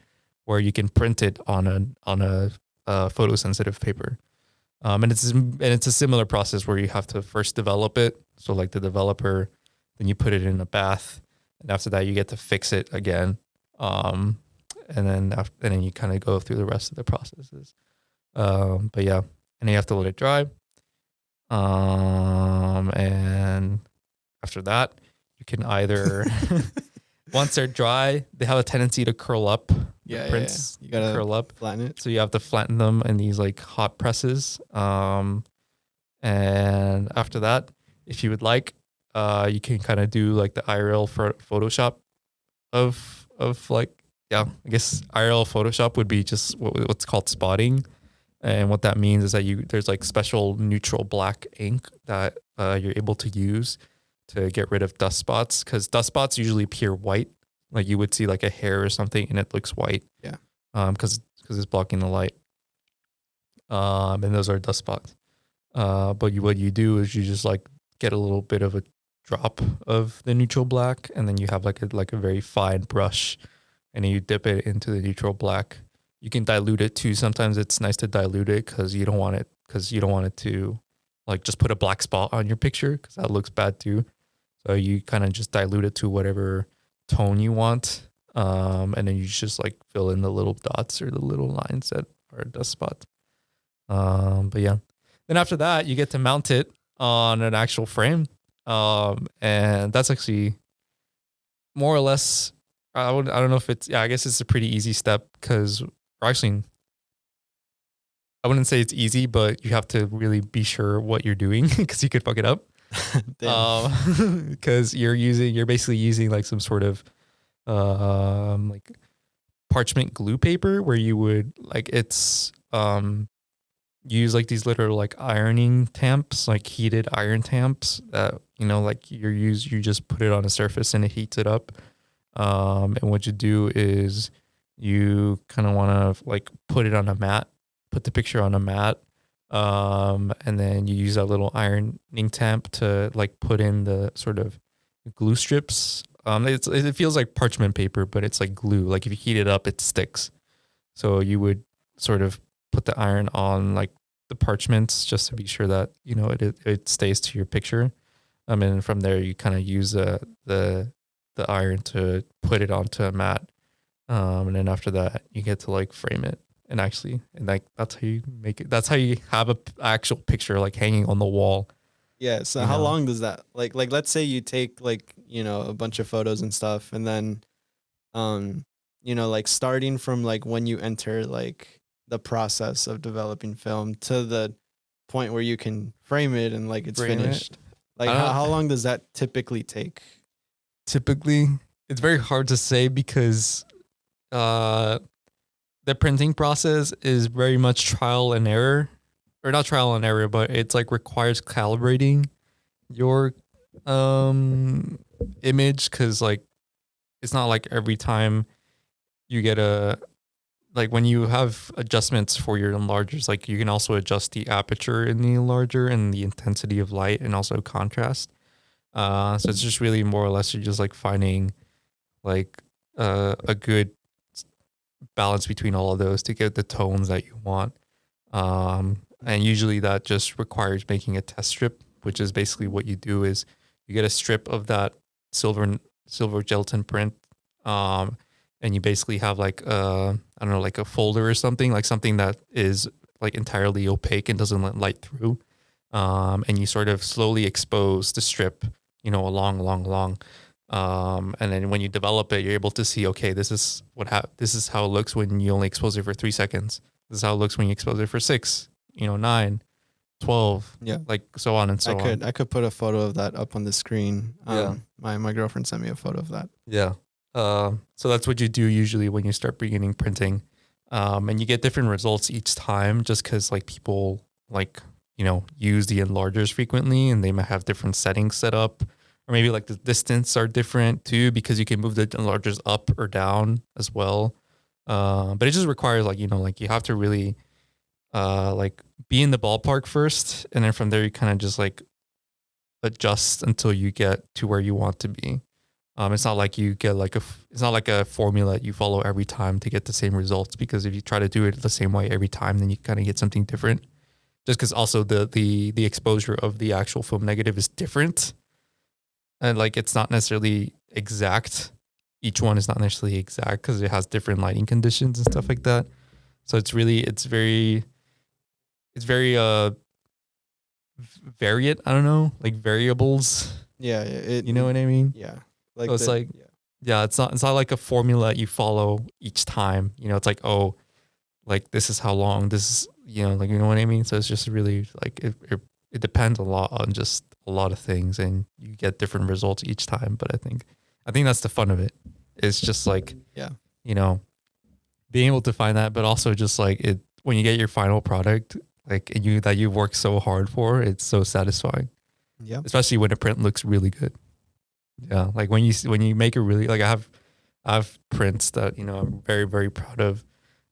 where you can print it on a photosensitive paper. And it's a similar process where you have to first develop it. So like the developer, then you put it in a bath, and after that you get to fix it again. And then you kind of go through the rest of the processes. But yeah, and then you have to let it dry. And after that, you can either once they're dry, they have a tendency to curl up. Prints, you gotta curl up, flatten it. so you have to flatten them in these like hot presses. And after that, if you would like, you can kind of do like the IRL for Photoshop of like, I guess IRL Photoshop would be just what's called spotting. And what that means is that there's like special neutral black ink that you're able to use to get rid of dust spots, because dust spots usually appear white. Like you would see like a hair or something and it looks white. Yeah. Because it's blocking the light. And those are dust spots. But what you do is you just like get a little bit of a drop of the neutral black, and then you have like a very fine brush, and then you dip it into the neutral black. You can dilute it too. Sometimes it's nice to dilute it because you don't want it to like just put a black spot on your picture, because that looks bad too. So you kind of just dilute it to whatever tone you want. And then you just like fill in the little dots or the little lines that are dust spots. But yeah, then after that, you get to mount it on an actual frame. And that's actually more or less, I don't know if it's, I guess it's a pretty easy step, because actually, I wouldn't say it's easy, but you have to really be sure what you're doing, because you could fuck it up. Because you're basically using like some sort of like parchment glue paper, where you would like use like these little like ironing tamps, like heated iron tamps that like you just put it on a surface and it heats it up. And what you do is you kind of want to like put it on a mat, put the picture on a mat. And then you use that little ironing tamp to like put in the sort of glue strips. It feels like parchment paper, but it's like glue. Like if you heat it up, it sticks. So you would sort of put the iron on like the parchments just to be sure that, you know, it stays to your picture. And from there you kind of use the iron to put it onto a mat. And then after that you get to like frame it and like that's how you make it. That's how you have a actual picture like hanging on the wall. Yeah. So how long does that like let's say you take like, you know, a bunch of photos and stuff, and then you know, like starting from like when you enter like the process of developing film to the point where you can frame it and like it's finished. Like how long does that typically take? Typically, it's very hard to say because the printing process is very much trial and error, or not trial and error, but it's like requires calibrating your image, because like it's not like every time you get like when you have adjustments for your enlargers, like you can also adjust the aperture in the enlarger and the intensity of light and also contrast. So it's just really more or less you're just like finding like a good balance between all of those to get the tones that you want. And usually that just requires making a test strip, which is basically what you do is you get a strip of that silver gelatin print. And you basically have like I don't know, like a folder or something, like something that is like entirely opaque and doesn't let light through. And you sort of slowly expose the strip, you know, along. And then when you develop it, you're able to see, okay, this is this is how it looks when you only expose it for 3 seconds. This is how it looks when you expose it for 6, 9, 12, like so on and so on. I could put a photo of that up on the screen. My girlfriend sent me a photo of that. Yeah. So that's what you do usually when you start beginning printing. And you get different results each time just because like people like, use the enlargers frequently and they might have different settings set up, or maybe like the distance are different too, because you can move the enlargers up or down as well. But it just requires like, like you have to really, like be in the ballpark first. And then from there, you kind of just like adjust until you get to where you want to be. It's not like you get like it's not like a formula you follow every time to get the same results, because if you try to do it the same way every time, then you kind of get something different. Just because also the exposure of the actual film negative is different, and like it's not necessarily exact. Each one is not necessarily exact because it has different lighting conditions and stuff like that. So it's very varied. I don't know, like variables. Yeah, you know what I mean? Yeah. So it's it's not like a formula you follow each time. It's like, oh, like this is how long this is, like, you know what I mean? So it's just really like it depends a lot on just a lot of things, and you get different results each time. But I think that's the fun of it. It's just like, being able to find that, but also just like it when you get your final product, like that you've worked so hard for, it's so satisfying. Yeah. Especially when the print looks really good. Yeah, like when you make a really, like I have prints that I'm very, very proud of.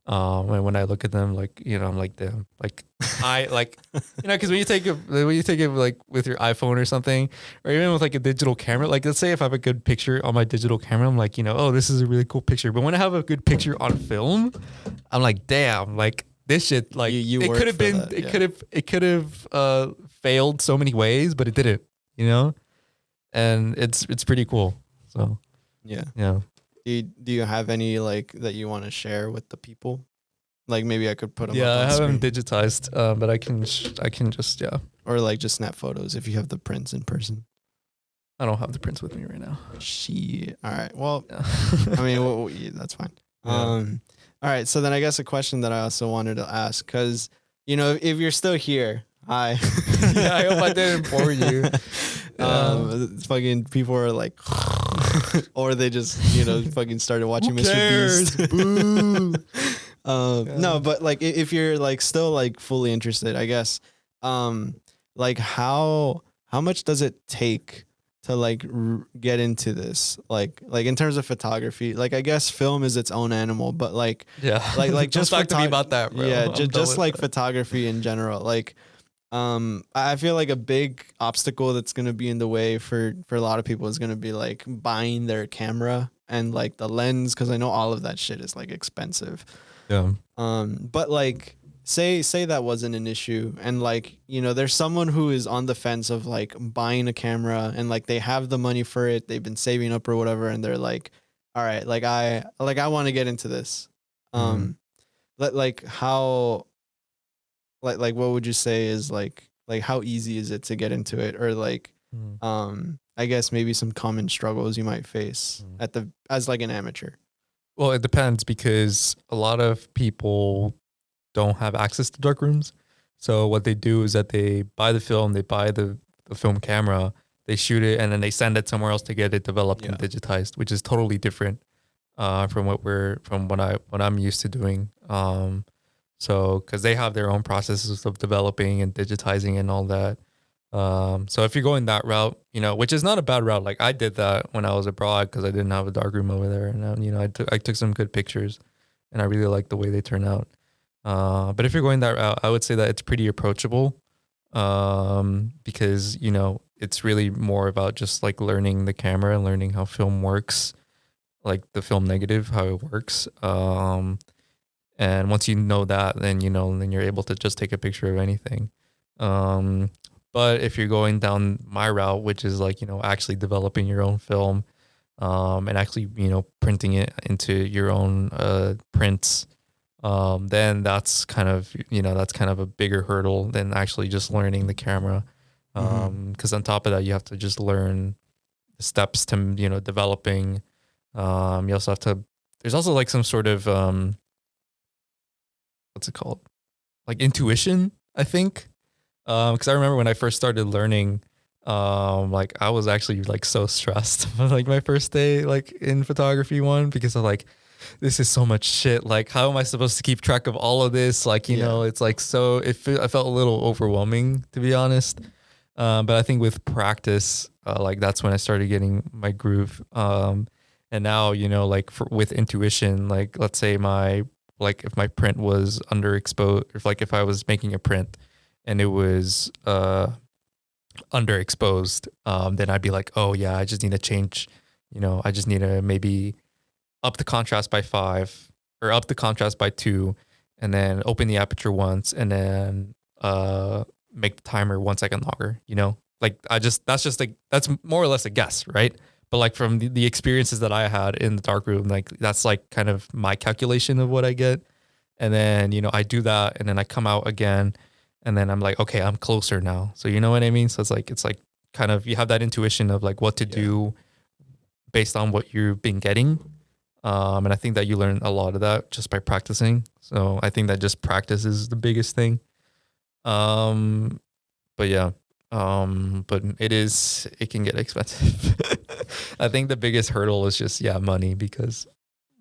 And when I look at them, like I'm like, damn, like I like because when you take it like with your iPhone or something, or even with like a digital camera, like let's say if I have a good picture on my digital camera, I'm like, oh, this is a really cool picture. But when I have a good picture on film, I'm like, damn, like this shit, like it could have been, it could have failed so many ways, but it didn't, and it's pretty cool. So yeah. Do you have any like that you want to share with the people? Like maybe I could put them. Yeah, up on I haven't screen. digitized, but I can just or like just snap photos if you have the prints in person. I don't have the prints with me right now. Shit. All right. Well, I mean, that's fine. Yeah. All right. So then I guess a question that I also wanted to ask, because if you're still here, hi. Yeah, I hope I didn't bore you. Fucking people are like, or they just fucking started watching Mr. Beast. Boo. No, but like if you're like still like fully interested, I guess, like how much does it take to like get into this? Like in terms of photography, like I guess film is its own animal, but like like just talk to me about that, bro. Yeah, just like photography in general, like. I feel like a big obstacle that's going to be in the way for a lot of people is going to be like buying their camera and like the lens, because I know all of that shit is like expensive. Yeah. But like say that wasn't an issue, and like, you know, there's someone who is on the fence of like buying a camera, and like they have the money for it, they've been saving up or whatever, and they're like, all right, I want to get into this. Mhm. Um like how like what would you say is like how easy is it to get into it, or like Mhm. I guess maybe some common struggles you might face Mhm. at the as like an amateur. Well, it depends because a lot of people don't have access to dark rooms. So what they do is that they buy the film, they buy the film camera, they shoot it, and then they send it somewhere else to get it developed and Yeah. digitized, which is totally different from what I'm used to doing. So because they have their own processes of developing and digitizing and all that. So if you're going that route, you know, which is not a bad route. Like I did that when I was abroad because I didn't have a darkroom over there, and you know, I took some good pictures, and I really liked the way they turned out. But if you're going that route, I would say that it's pretty approachable, because you know it's really more about just like learning the camera and learning how film works, like the film negative, how it works. And once you know that, then you know, then you're able to just take a picture of anything. Um, but if you're going down my route, which is like, you know, actually developing your own film, and actually, you know, printing it into your own prints, then that's kind of, you know, that's kind of a bigger hurdle than actually just learning the camera. Because on top of that, you have to just learn the steps to, you know, developing. You also have to. There's also like some sort of what's it called? Like intuition, I think. Because I remember when I first started learning, like I was actually like so stressed like my first day like in photography one, because I'm like, this is so much shit. Like, how am I supposed to keep track of all of this? Like, you know, it's like so. I felt a little overwhelming, to be honest. But I think with practice, like that's when I started getting my groove. And now, you know, like with intuition, like let's say like if my print was underexposed, if I was making a print and it was underexposed, then I'd be like, oh yeah, I just need to change. You know, I just need to maybe up the contrast by 5 or up the contrast by 2, and then open the aperture once, and then make the timer 1 second longer, you know? Like that's just like, that's more or less a guess, right? But like from the experiences that I had in the darkroom, like that's like kind of my calculation of what I get. And then, you know, I do that and then I come out again and then I'm like, okay, I'm closer now. So you know what I mean? So it's like kind of, you have that intuition of like what to do based on what you've been getting. And I think that you learn a lot of that just by practicing. So I think that just practice is the biggest thing. Um, but yeah, but it can get expensive. I think the biggest hurdle is just, yeah, money, because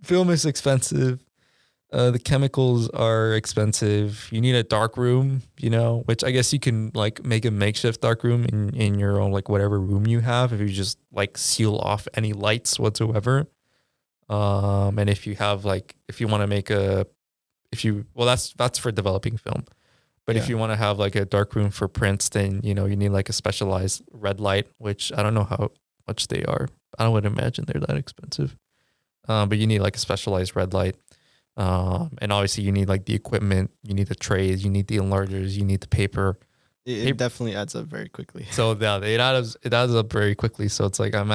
film is expensive. The chemicals are expensive. You need a dark room, you know, which I guess you can like make a makeshift dark room in your own, like whatever room you have, if you just like seal off any lights whatsoever. And if you have like, if you want to make a, if you, well, that's for developing film. But if you want to have like a dark room for prints, then, you know, you need like a specialized red light, which I don't know how much they are. I would imagine they're that expensive. But you need like a specialized red light. And obviously you need like the equipment, you need the trays, you need the enlargers, you need the paper. It definitely adds up very quickly. So yeah, it adds up very quickly. So it's like, I'm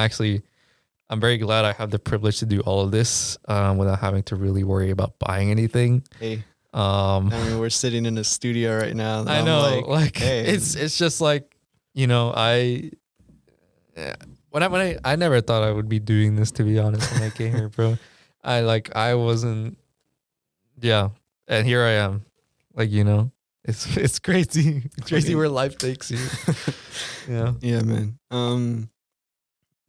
very glad I have the privilege to do all of this, without having to really worry about buying anything. Hey, I mean, we're sitting in a studio right now. And I I'm know, like hey. it's just like, you know, I never thought I would be doing this, to be honest, when I came here, bro. I wasn't, yeah, and here I am, like, you know, it's crazy. It's crazy where life takes you. Yeah, man.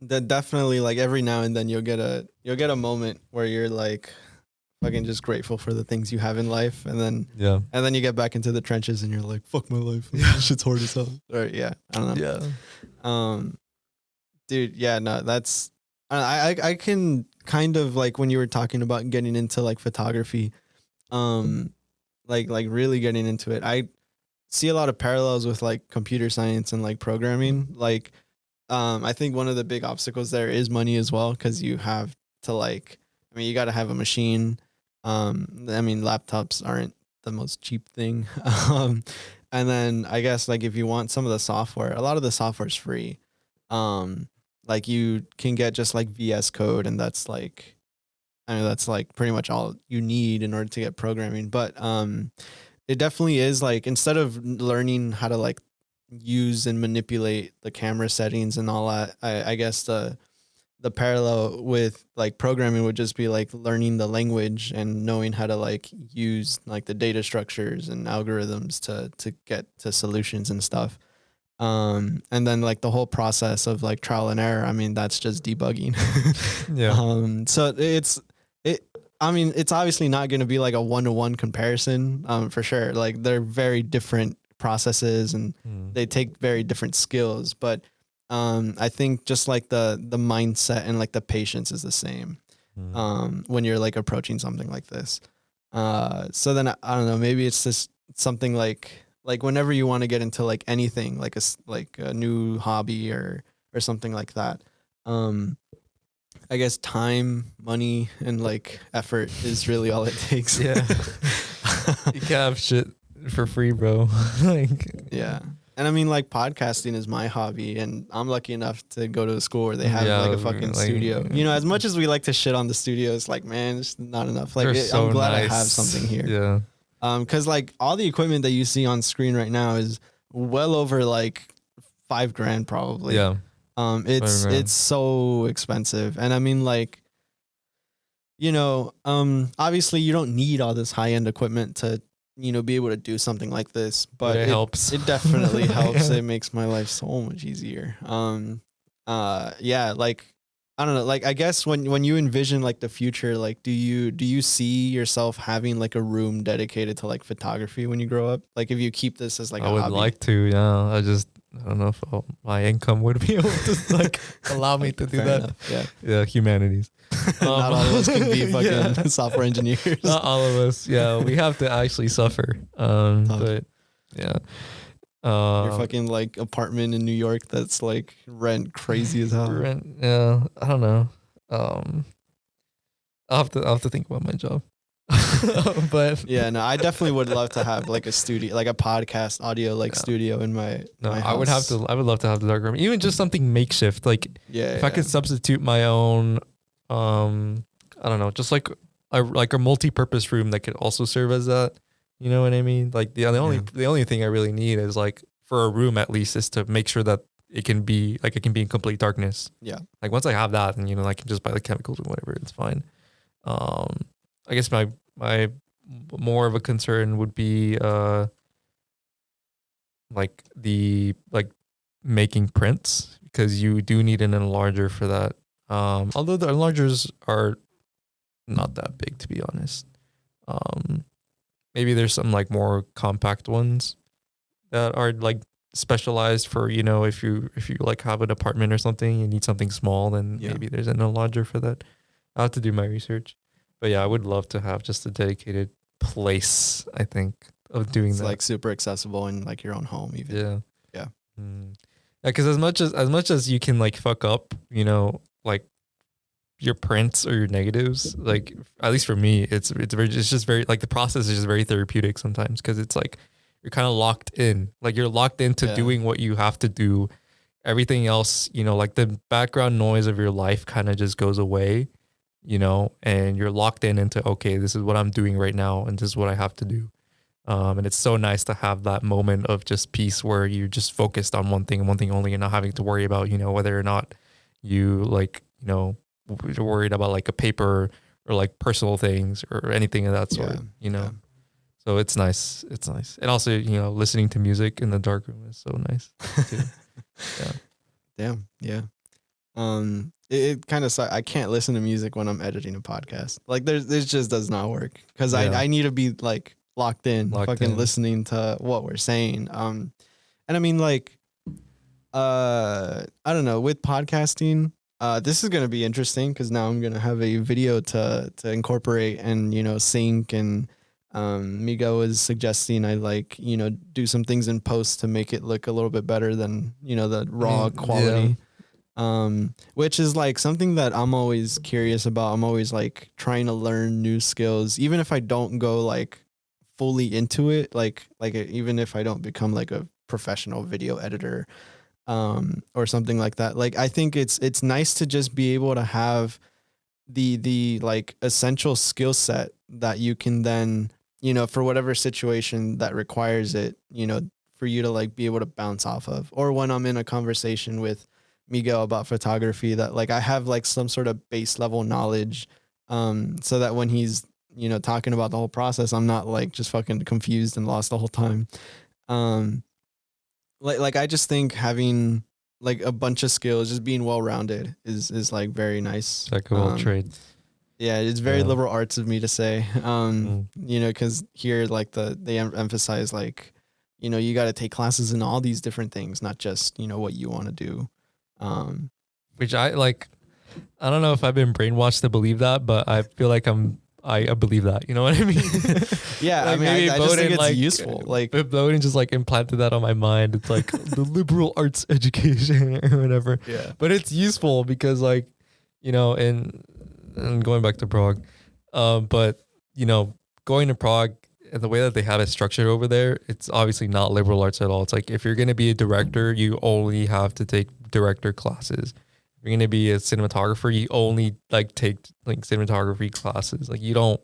That definitely, like, every now and then you'll get a moment where you're like fucking just grateful for the things you have in life, and then you get back into the trenches and you're like, fuck my life. This shit's hard as hell. Or I don't know. Yeah. Dude, yeah, no, that's I can kind of, like, when you were talking about getting into like photography, like really getting into it, I see a lot of parallels with like computer science and like programming. Like, I think one of the big obstacles there is money as well, because you have to, like, I mean, you got to have a machine. I mean, laptops aren't the most cheap thing. um, and then I guess like if you want some of the software, a lot of the software is free. Um, like you can get just like VS Code, and that's like, I mean, that's like pretty much all you need in order to get programming. But it definitely is like, instead of learning how to like use and manipulate the camera settings and all that, I guess the parallel with like programming would just be like learning the language and knowing how to like use like the data structures and algorithms to get to solutions and stuff. And then like the whole process of like trial and error, I mean, that's just debugging. Yeah. So it I mean, it's obviously not going to be like a one-to-one comparison, for sure. Like they're very different processes and they take very different skills, but I think just like the mindset and like the patience is the same when you're like approaching something like this. So then I don't know, maybe it's just something like whenever you want to get into like anything, like like a new hobby or something like that. I guess time, money, and like effort is really all it takes. Yeah. You can't have shit for free, bro. Like, yeah. And I mean, like podcasting is my hobby, and I'm lucky enough to go to a school where they have yeah, like a fucking like, studio. You know, as much as we like to shit on the studio, it's like, man, it's not enough. Like, so I'm glad nice. I have something here. Yeah. Cause like all the equipment that you see on screen right now is well over like $5,000 probably. Yeah. It's so expensive, and I mean, like, you know, obviously you don't need all this high end equipment to, you know, be able to do something like this, but it helps. It definitely helps. Yeah. It makes my life so much easier. Yeah, like, I don't know, like, I guess when you envision like the future, like, do you see yourself having like a room dedicated to like photography when you grow up? Like, if you keep this as like I a would hobby? like to, yeah. I don't know if my income would be able to like allow me to do Fair that. enough, yeah. Yeah, humanities. Not all of us can be fucking Yeah. software engineers. Not all of us. Yeah, we have to actually suffer. But yeah. Your fucking like apartment in New York that's like rent crazy as hell. Rent, yeah, I don't know. I'll have to think about my job. But Yeah, no, I definitely would love to have like a studio, like a podcast audio like studio in my no, my I would have house. to. I would love to have the dark room, even just something makeshift. Like Yeah, if I could substitute my own, I don't know, just like a multi-purpose room that could also serve as that. You know what I mean? Like the only thing I really need is like for a room at least is to make sure that it can be in complete darkness. Yeah. Like once I have that, then I can just buy the chemicals or whatever. It's fine. I guess my more of a concern would be like making prints, because you do need an enlarger for that. Although the enlargers are not that big, to be honest. Maybe there's some like more compact ones that are like specialized for, if you like have an apartment or something, you need something small, then maybe there's an enlarger for that. I'll have to do my research. But yeah, I would love to have just a dedicated place, I think, of doing it's that. like super accessible in like your own home even. Yeah. Yeah. Yeah, because as much as you can like fuck up, like your prints or your negatives, like at least for me, it's just very like the process is just very therapeutic sometimes, because it's like you're kind of locked in, like you're locked into doing what you have to do. Everything else, like the background noise of your life kind of just goes away, and you're locked into, okay, this is what I'm doing right now, and this is what I have to do. And it's so nice to have that moment of just peace where you're just focused on one thing and one thing only, and not having to worry about, whether or not you like, worried about like a paper or like personal things or anything of that sort, So it's nice. It's nice. And also, listening to music in the dark room is so nice too. Yeah. Damn. Yeah. It kind of I can't listen to music when I'm editing a podcast. Like this just does not work, because I need to be like locked in, listening to what we're saying. And I mean, like, I don't know, with podcasting, this is going to be interesting because now I'm going to have a video to incorporate and, sync, and Miguel was suggesting I do some things in post to make it look a little bit better than, the raw quality. Which is like something that I'm always curious about. I'm always like trying to learn new skills, even if I don't go like fully into it, even if I don't become like a professional video editor, or something like that. Like, I think it's nice to just be able to have the like essential skill set that you can then, for whatever situation that requires it, for you to like be able to bounce off of. Or when I'm in a conversation with Miguel about photography, that like I have like some sort of base level knowledge, so that when he's, talking about the whole process, I'm not like just fucking confused and lost the whole time. Um, like I just think having like a bunch of skills, just being well rounded is like very nice. Jack of all trades. Yeah, it's very Yeah. liberal arts of me to say. Because here like they emphasize like, you got to take classes in all these different things, not just what you want to do. Which I like. I don't know if I've been brainwashed to believe that, but I feel like I believe that. You know what I mean? Yeah, Like, I mean, maybe I just think Bowden, it's like, useful. Like, if Bowden just like implanted that on my mind. It's like the liberal arts education or whatever. yeah, But it's useful because like, and going back to Prague, but going to Prague and the way that they have it structured over there, it's obviously not liberal arts at all. It's like if you're gonna be a director, you only have to take director classes. If you're gonna be a cinematographer, you only like take like cinematography classes. Like you don't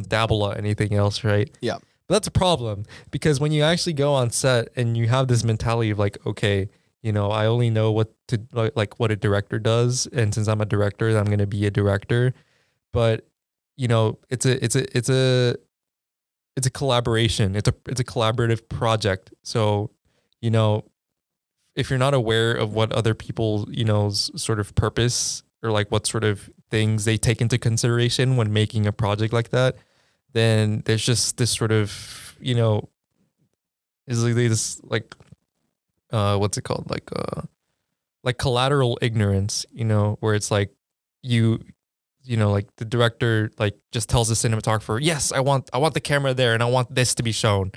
dabble on anything else, right? yeah, But that's a problem because when you actually go on set and you have this mentality of like, okay, I only know what to like what a director does, and since I'm a director, I'm going to be a director. But it's a collaboration. It's a collaborative project. So, if you're not aware of what other people, sort of purpose or like what sort of things they take into consideration when making a project like that, then there's just this sort of, is like this like what's it called? Like collateral ignorance, where it's like like the director like just tells the cinematographer, yes, I want the camera there and I want this to be shown.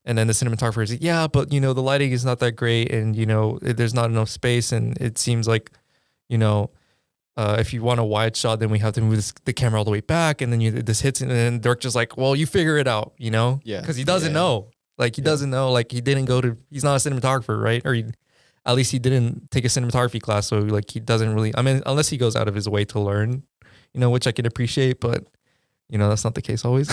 And then the cinematographer is like, yeah, but the lighting is not that great and there's not enough space and it seems like, if you want a wide shot, then we have to move the camera all the way back, and then this hits, and then director's like, "Well, you figure it out," Yeah. because he doesn't Yeah. know, like he doesn't know, like he didn't he's not a cinematographer, right? Or at least he didn't take a cinematography class, so like he doesn't really. I mean, unless he goes out of his way to learn, which I can appreciate, but that's not the case always.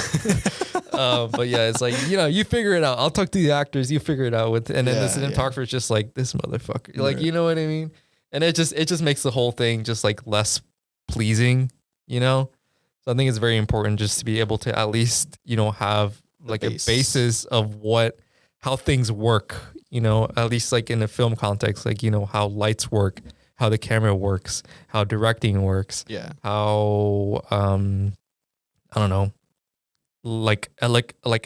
But yeah, it's like you figure it out. I'll talk to the actors, you figure it out and then the cinematographer is just like this motherfucker, like Right. you know what I mean. And it just makes the whole thing just like less pleasing, So I think it's very important just to be able to at least, have like a basis of how things work, at least like in a film context, like, how lights work, how the camera works, how directing works, Yeah. how, I don't know, like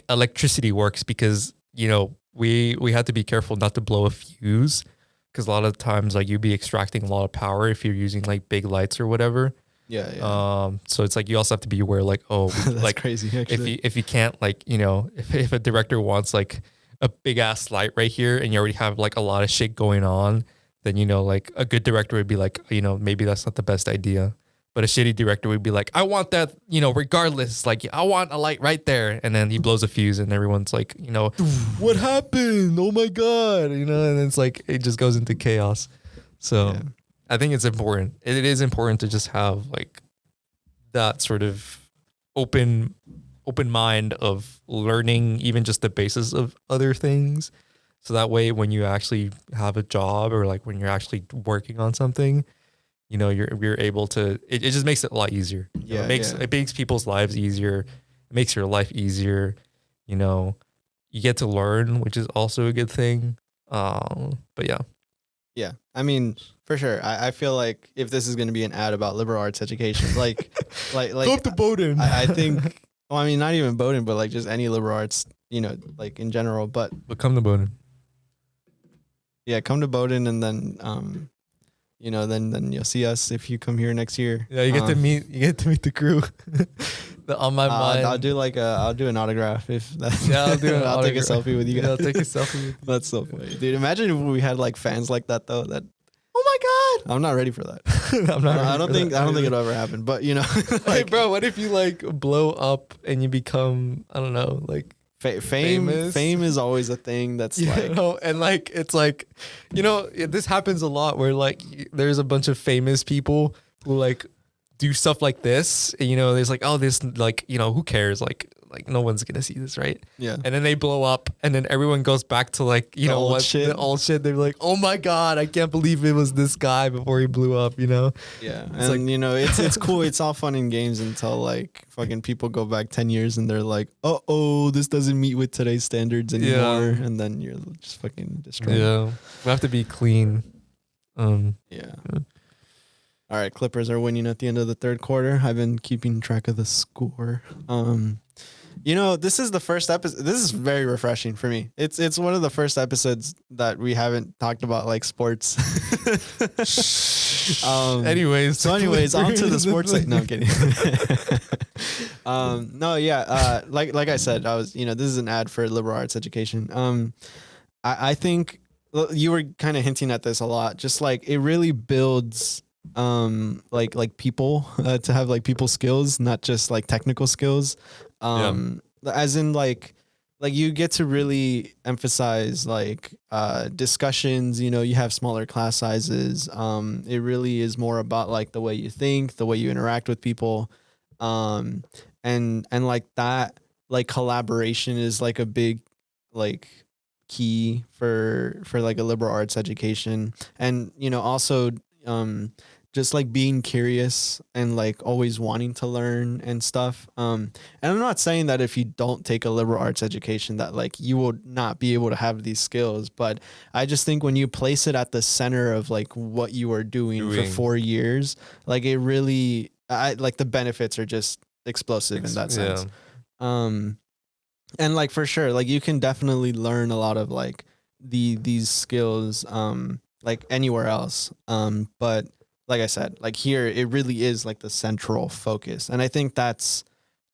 electricity works because, we have to be careful not to blow a fuse. Because a lot of times, like you'd be extracting a lot of power if you're using like big lights or whatever. Yeah. So it's like you also have to be aware, like, oh, That's like crazy. Actually, if you can't, like, if a director wants like a big ass light right here, and you already have like a lot of shit going on, then like a good director would be like, maybe that's not the best idea. But a shitty director would be like, I want that, regardless. Like, I want a light right there. And then he blows a fuse and everyone's like, what happened? Oh my God. And it's like, it just goes into chaos. So Yeah. I think it's important. It is important to just have like that sort of open mind of learning even just the basis of other things. So that way, when you actually have a job or like when you're actually working on something, you're able to, it just makes it a lot easier. It makes people's lives easier. It makes your life easier. You get to learn, which is also a good thing. But yeah. Yeah. I mean, for sure. I feel like if this is going to be an ad about liberal arts education, like, Go up to Bowden. I think, well, I mean, not even Bowden, but like just any liberal arts, like in general, but come to Bowden. Yeah, come to Bowden, and then then you'll see us if you come here next year. Yeah, you get to meet the crew. On my mind, I'll do an autograph if that's. Yeah, I'll do. I'll take a selfie with you guys. Yeah, I'll take a selfie with you. That's so funny, dude. Imagine if we had like fans like that though. That, oh my I'm not ready for that. I'm not. I don't think it'll ever happen. But you know, Hey, bro, what if you like blow up and you become, I don't know, like fame. famous? Fame is always a thing that's like, and like it's like, this happens a lot where like there's a bunch of famous people who like do stuff like this, and there's like, oh, this, like, who cares, like no one's gonna see this, right? Yeah. And then they blow up, and then everyone goes back to like, The old shit. the old shit. They're like, oh my god, I can't believe it was this guy before he blew up. Yeah. It's And like, it's cool. It's all fun and games until like fucking people go back 10 years and they're like, oh, this doesn't meet with today's standards anymore. Yeah. And then you're just fucking destroyed. yeah, we have to be clean. Yeah. All right, Clippers are winning at the end of the third quarter. I've been keeping track of the score. This is the first episode. This is very refreshing for me. It's one of the first episodes that we haven't talked about like sports. Anyways, on to the sports side. No, I'm kidding. Like I said, I was, this is an ad for liberal arts education. I think you were kind of hinting at this a lot. Just like it really builds like people to have like people skills, not just like technical skills. As in like you get to really emphasize like discussions, you have smaller class sizes. It really is more about like the way you think, the way you interact with people. And like that, like collaboration is like a big like key for like a liberal arts education. And also just like being curious and like always wanting to learn and stuff. And I'm not saying that if you don't take a liberal arts education that like you will not be able to have these skills, but I just think when you place it at the center of like what you are doing for 4 years, like it really, like the benefits are just explosive in that sense. And like for sure, like you can definitely learn a lot of like these skills like anywhere else. But like I said, like here, it really is like the central focus. And I think that's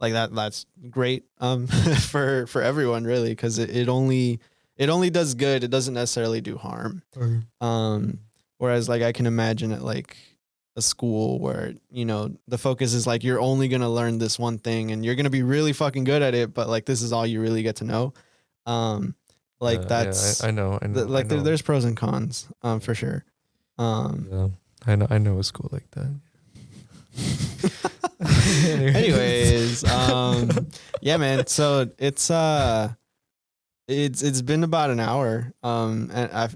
like that's great for everyone really, because it only does good. It doesn't necessarily do harm. Whereas like I can imagine at like a school where, the focus is like you're only going to learn this one thing and you're going to be really fucking good at it, but like this is all you really get to know. That's I know. like I know. there's pros and cons for sure. I know a school like that. Anyways, yeah, man. So it's been about an hour. And how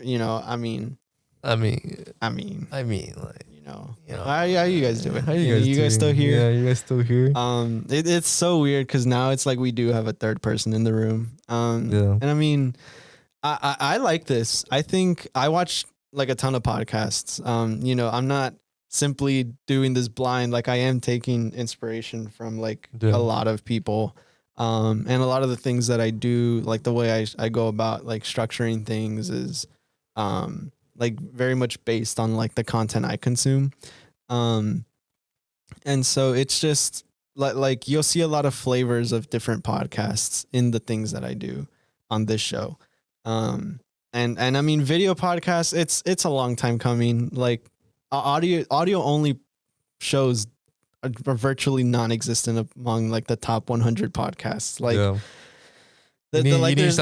you guys doing? How you guys still here? Yeah, you guys still here? It's so weird because now it's like we do have a third person in the room. Yeah. And I mean, I like this. I think I watch like a ton of podcasts. I'm not simply doing this blind. Like I am taking inspiration from like a lot of people. And a lot of the things that I do, like the way I go about like structuring things is like very much based on like the content I consume. And so it's just like you'll see a lot of flavors of different podcasts in the things that I do on this show. And I mean, video podcasts, it's a long time coming. Like audio only shows are virtually non-existent among like the top 100 podcasts. Like, there's no way. There's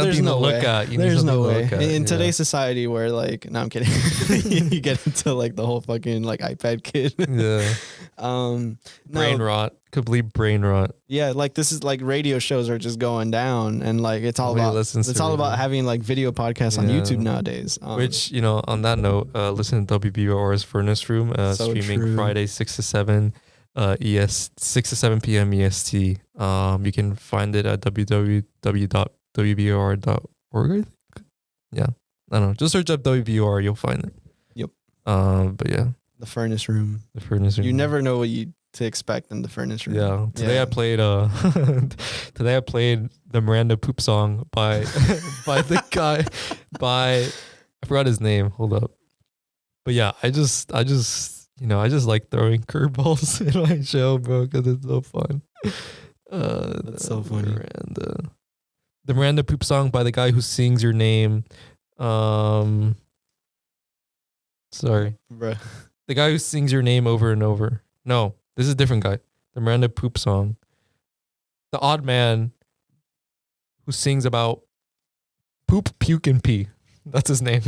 no way in today's society where like, no, I'm kidding. You get into like the whole fucking like iPad kid. Brain rot, complete brain rot. Yeah, like this is like radio shows are just going down, and like it's all about having like video podcasts on YouTube nowadays. Which on that note, listen to WBOR's Furnace Room, streaming Friday 6 to 7. 6 to 7 p.m. EST. You can find it at www.wbor.org. I think. Yeah, I don't know. Just search up WBOR, you'll find it. Yep. But yeah, the Furnace Room. The Furnace Room. You never know what to expect in the Furnace Room. Yeah. Today I played the Miranda Poop song by the guy I forgot his name. Hold up. But yeah, I just like throwing curveballs in my show, bro, because it's so fun. That's so funny. The Miranda Poop song by the guy who sings your name. Sorry. Bruh. The guy who sings your name over and over. No, this is a different guy. The Miranda Poop song. The odd man who sings about poop, puke, and pee. That's his name.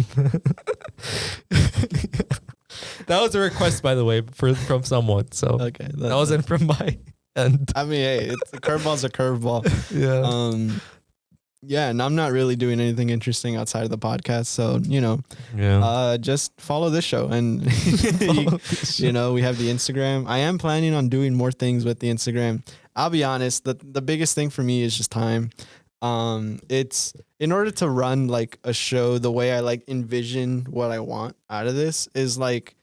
That was a request, by the way, from someone. So Okay, that wasn't from my end. I mean, hey, it's a curveball's a curveball. Yeah. Yeah, and I'm not really doing anything interesting outside of the podcast, so just follow this show, and you know, we have the Instagram. I am planning on doing more things with the Instagram. I'll be honest, the biggest thing for me is just time. It's in order to run like a show the way I like envision what I want out of this is like,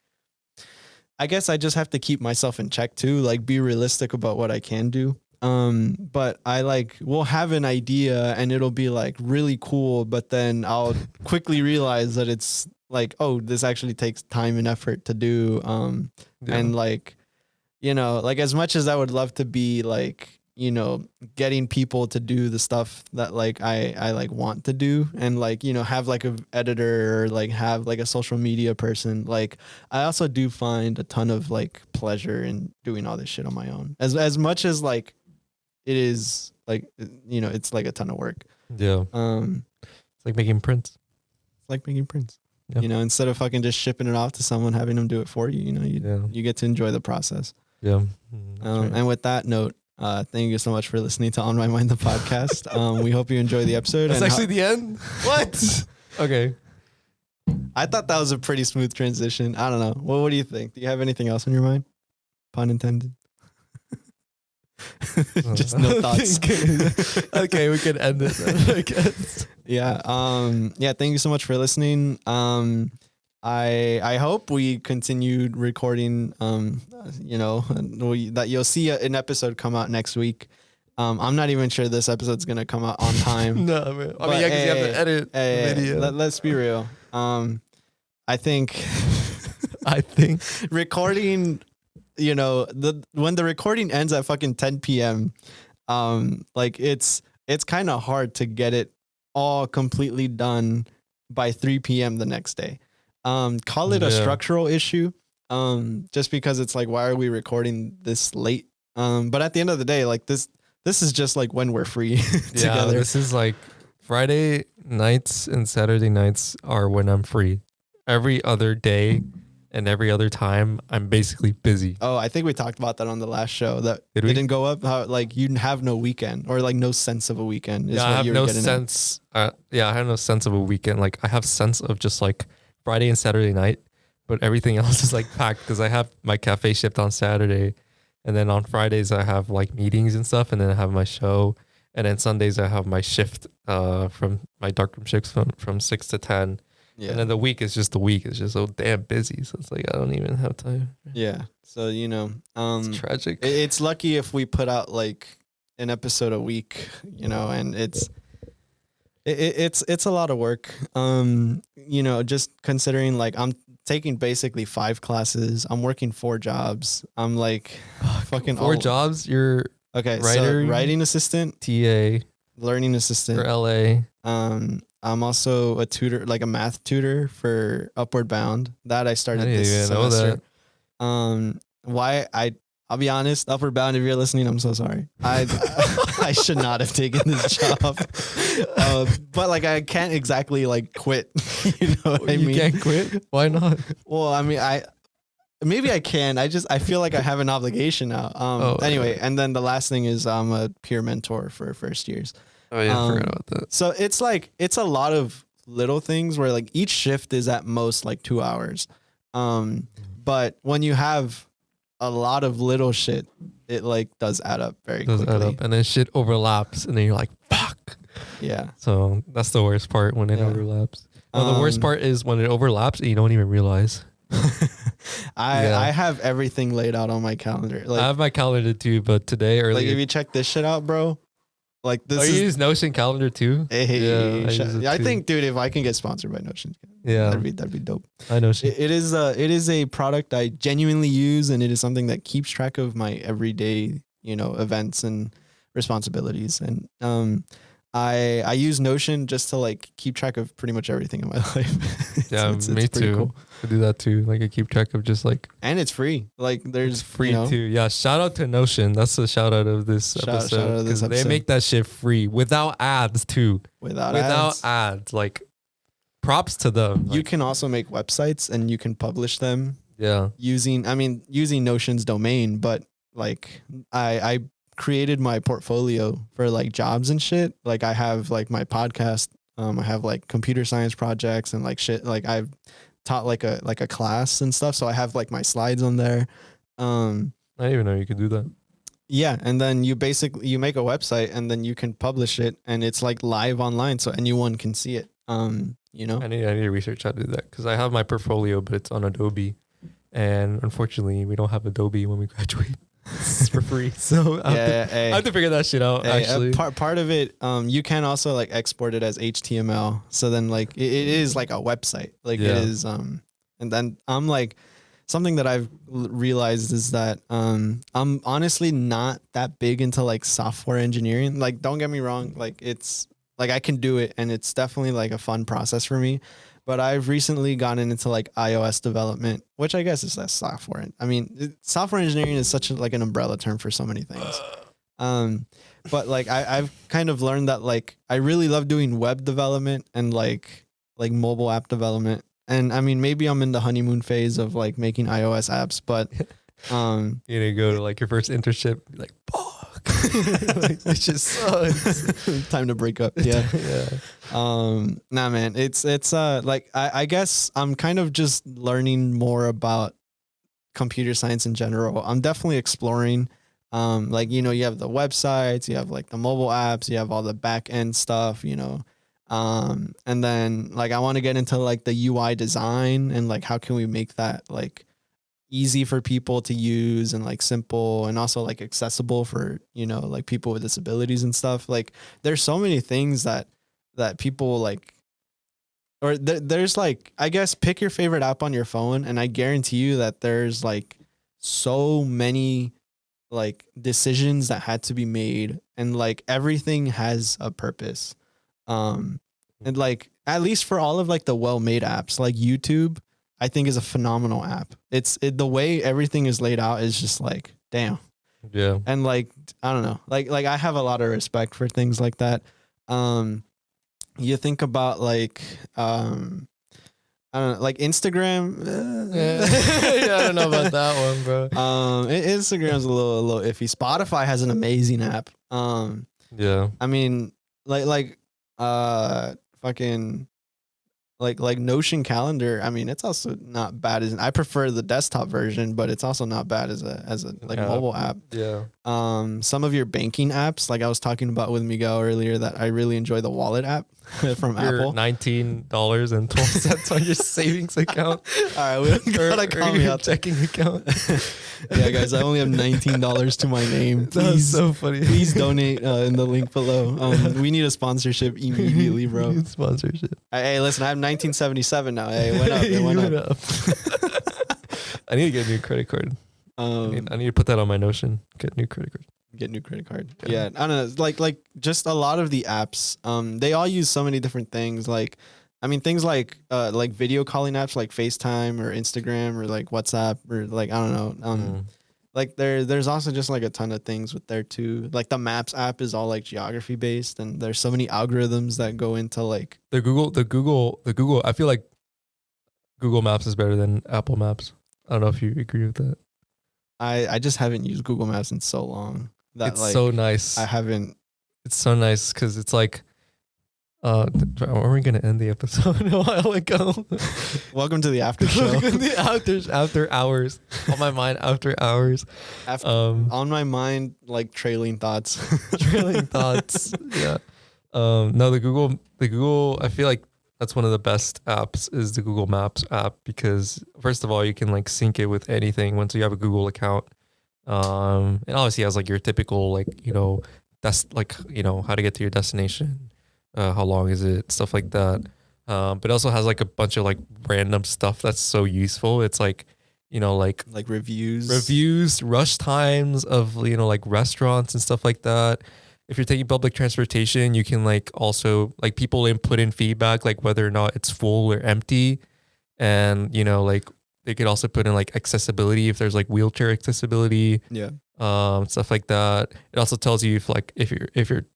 I guess I just have to keep myself in check too, like be realistic about what I can do. But I like will have an idea and it'll be like really cool, but then I'll quickly realize that it's like, oh, this actually takes time and effort to do. And like, you know, like as much as I would love to be like, you know, getting people to do the stuff that like I like want to do and like, you know, have like a editor or like have like a social media person. Like I also do find a ton of like pleasure in doing all this shit on my own as much as like it is like, you know, it's like a ton of work. Yeah. It's like making prints. It's like making prints, yeah. You know, instead of fucking just shipping it off to someone, having them do it for you, you know, you get to enjoy the process. Yeah. Right. And with that note, thank you so much for listening to On My Mind, the podcast. We hope you enjoy the episode. That's actually the end? What? Okay. I thought that was a pretty smooth transition. I don't know. Well, what do you think? Do you have anything else on your mind? Pun intended. Just no thoughts. Okay, we can end it then, I guess. Yeah. Thank you so much for listening. I hope we continued recording. You know, that you'll see an episode come out next week. I'm not even sure this episode's gonna come out on time. No, man. I mean, yeah, because you have to edit the video. Let's be real. I think recording. You know, when the recording ends at fucking 10 p.m., like it's kind of hard to get it all completely done by 3 p.m. the next day. Call it a structural issue. Just because it's like, why are we recording this late? But at the end of the day, like this is just like when we're free together. This is like Friday nights and Saturday nights are when I'm free. Every other day and every other time I'm basically busy. Oh, I think we talked about that on the last show that didn't go up. How like you have no weekend or like no sense of a weekend. Is I have no sense. I have no sense of a weekend. Like I have sense of just like Friday and Saturday night, but everything else is like packed because I have my cafe shift on Saturday, and then on Fridays I have like meetings and stuff, and then I have my show, and then Sundays I have my shift from my darkroom shifts from 6 to 10. Yeah. And then the week is just the week. It's just so damn busy. So it's like, I don't even have time. Yeah. So, you know, it's tragic. It's lucky if we put out like an episode a week, you know, and it's a lot of work. You know, just considering like I'm taking basically 5 classes. I'm working 4 jobs. I'm like fucking 4 jobs. You're okay. Writer, so writing assistant, TA, learning assistant for LA. I'm also a tutor, like a math tutor for Upward Bound. That I started this semester. Know that. I'll be honest, Upward Bound, if you're listening, I'm so sorry. I should not have taken this job. But like I can't exactly like quit. You know what I mean? You can't quit? Why not? Well, I mean, maybe I can. I feel like I have an obligation now. Anyway, and then the last thing is I'm a peer mentor for first years. Oh yeah, I forgot about that. So it's like, it's a lot of little things where like each shift is at most like 2 hours. But when you have a lot of little shit, it like does add up very quickly. Add up, and then shit overlaps, and then you're like, fuck. Yeah. So that's the worst part when it overlaps. No, the worst part is when it overlaps and you don't even realize. I have everything laid out on my calendar. Like, I have my calendar too, but today earlier. Like if you check this shit out, bro. Like this you use Notion calendar too? Hey, I think, dude, if I can get sponsored by Notion, that'd be dope. I know. It is a product I genuinely use, and it is something that keeps track of my everyday, you know, events and responsibilities. And I use Notion just to like keep track of pretty much everything in my life. Yeah, me pretty too. cool. I do that too. Like I keep track of just like, And it's free. Like there's it's free too. Yeah. Shout out to Notion. That's the shout out of this Shout out episode. of this Because they episode. make that shit free without ads too. Without Without ads. ads. Like props to them. You Like, can also make websites and you can publish them yeah. using Notion's domain, but like I created my portfolio for like jobs and shit. Like I have like my podcast, I have like computer science projects and like shit. Like I've taught like a class and stuff. So I have like my slides on there. I didn't even know you could do that. Yeah. And then you make a website and then you can publish it and it's like live online. So anyone can see it. You know, I need to research how to do that because I have my portfolio, but it's on Adobe. And unfortunately, we don't have Adobe when we graduate. It's for free. So I have to figure that shit out, actually. Part of it, you can also like export it as HTML. So then like it is like a website. Like it is and then I'm like something that I've realized is that I'm honestly not that big into like software engineering. Like don't get me wrong, like it's like I can do it and it's definitely like a fun process for me. But I've recently gotten into like iOS development, which I guess is less software. I mean, software engineering is such like an umbrella term for so many things. But like I've kind of learned that like I really love doing web development and like mobile app development. And I mean, maybe I'm in the honeymoon phase of like making iOS apps, but you need to go to like your first internship, like, like, it just sucks. Time to break up. Yeah. Nah, man, it's like, I guess I'm kind of just learning more about computer science in general. I'm definitely exploring, like, you know, you have the websites, you have like the mobile apps, you have all the back end stuff, you know, and then like, I want to get into like the UI design and like, how can we make that like easy for people to use and like simple and also like accessible for, you know, like people with disabilities and stuff. Like there's so many things that people like, or there's like, I guess pick your favorite app on your phone. And I guarantee you that there's like so many like decisions that had to be made and like everything has a purpose. And like, at least for all of like the well-made apps, like YouTube, I think is a phenomenal app. The way everything is laid out is just like, damn. Yeah. And like, I don't know, like I have a lot of respect for things like that. You think about like, I don't know, like Instagram. Yeah, I don't know about that one, bro. Instagram's a little iffy. Spotify has an amazing app. Yeah. I mean, fucking like Notion calendar. I mean, it's also not bad as I prefer the desktop version, but it's also not bad as a like mobile app. Yeah. Some of your banking apps, like I was talking about with Miguel earlier, that I really enjoy the wallet app from Apple. $19.12 on your savings account. All right, we gotta call me out checking account. Yeah, guys, I only have $19 to my name. That's so funny. Please donate in the link below. We need a sponsorship immediately, bro. Sponsorship. Hey, listen, I have 1977 now. Hey, it went up. I need to get a new credit card. I need to put that on my Notion. Get a new credit card. Get a new credit card. Yeah, I don't know. Like just a lot of the apps. They all use so many different things. Like, I mean, things like video calling apps like FaceTime or Instagram or like WhatsApp or like, I don't know. Like there's also just like a ton of things with there too. Like the Maps app is all like geography based, and there's so many algorithms that go into like the Google. I feel like Google Maps is better than Apple Maps. I don't know if you agree with that. I just haven't used Google Maps in so long. That it's like, so nice. I haven't. It's so nice because it's like, are we gonna end the episode a while ago? Welcome to the after show. Welcome to the after hours. On my mind, after hours. On my mind, like trailing thoughts. Trailing thoughts. Yeah. No, the Google. I feel like that's one of the best apps is the Google Maps app because first of all, you can like sync it with anything once you have a Google account. And obviously it has like your typical like, you know, that's like, you know, how to get to your destination, how long is it, stuff like that. But it also has like a bunch of like random stuff that's so useful. It's like, you know, like reviews, rush times of, you know, like restaurants and stuff like that. if you're taking public transportation, you can like also like people input in feedback, like whether or not it's full or empty. And, you know, like they could also put in like accessibility, if there's like wheelchair accessibility, Yeah. stuff like that. It also tells you if you're,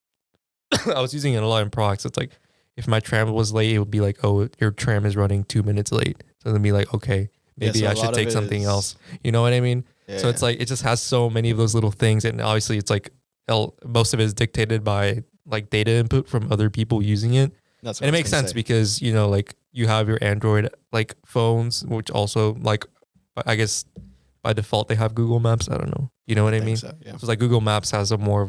I was using it a lot in products. It's like, if my tram was late, it would be like, oh, your tram is running 2 minutes late. So then be like, okay, maybe so I a should lot of take it something is- else. You know what I mean? Yeah, So it's like, it just has so many of those little things. And obviously it's like, most of it is dictated by like data input from other people using it. that's And it makes sense because, you know, like you have your Android like phones, which also like, I guess by default they have Google Maps. I don't know. You know what I mean? So, yeah. So it's like Google Maps has more,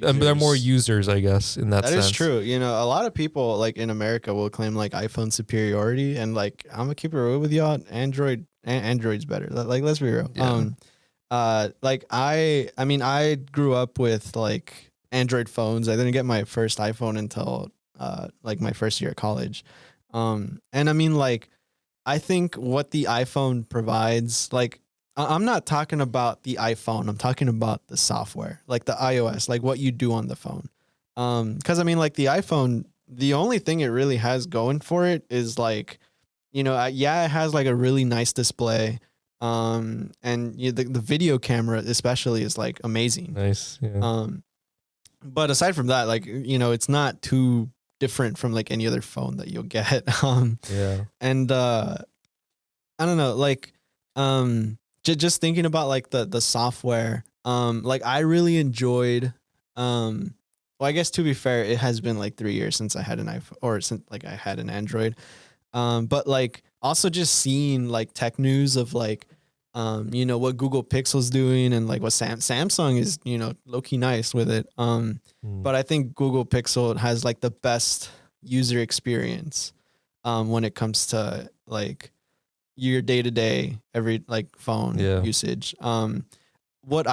and there are more users, I guess, in that sense. That is true. You know, a lot of people like in America will claim like iPhone superiority, and like I'm gonna keep it real with y'all. Android's better. Like, let's be real. Yeah. Like I mean, I grew up with like Android phones. I didn't get my first iPhone until like my first year of college. And I mean, like, I think what the iPhone provides, like, I'm not talking about the iPhone. I'm talking about the software, like the iOS, like what you do on the phone. Because I mean, like the iPhone, the only thing it really has going for it is like, you know, yeah, it has like a really nice display. And the video camera especially is like amazing. Nice. Yeah. But aside from that, like, you know, it's not too different from like any other phone that you'll get. Yeah. And I don't know, like, just thinking about like the software, like I really enjoyed, well, I guess to be fair, it has been like 3 years since I had an iPhone, or since like I had an Android. But like also just seeing like tech news of like, you know, what Google Pixel's doing, and like what Samsung is, you know, low-key nice with it. But I think Google Pixel has like the best user experience when it comes to like your day-to-day every like phone usage. What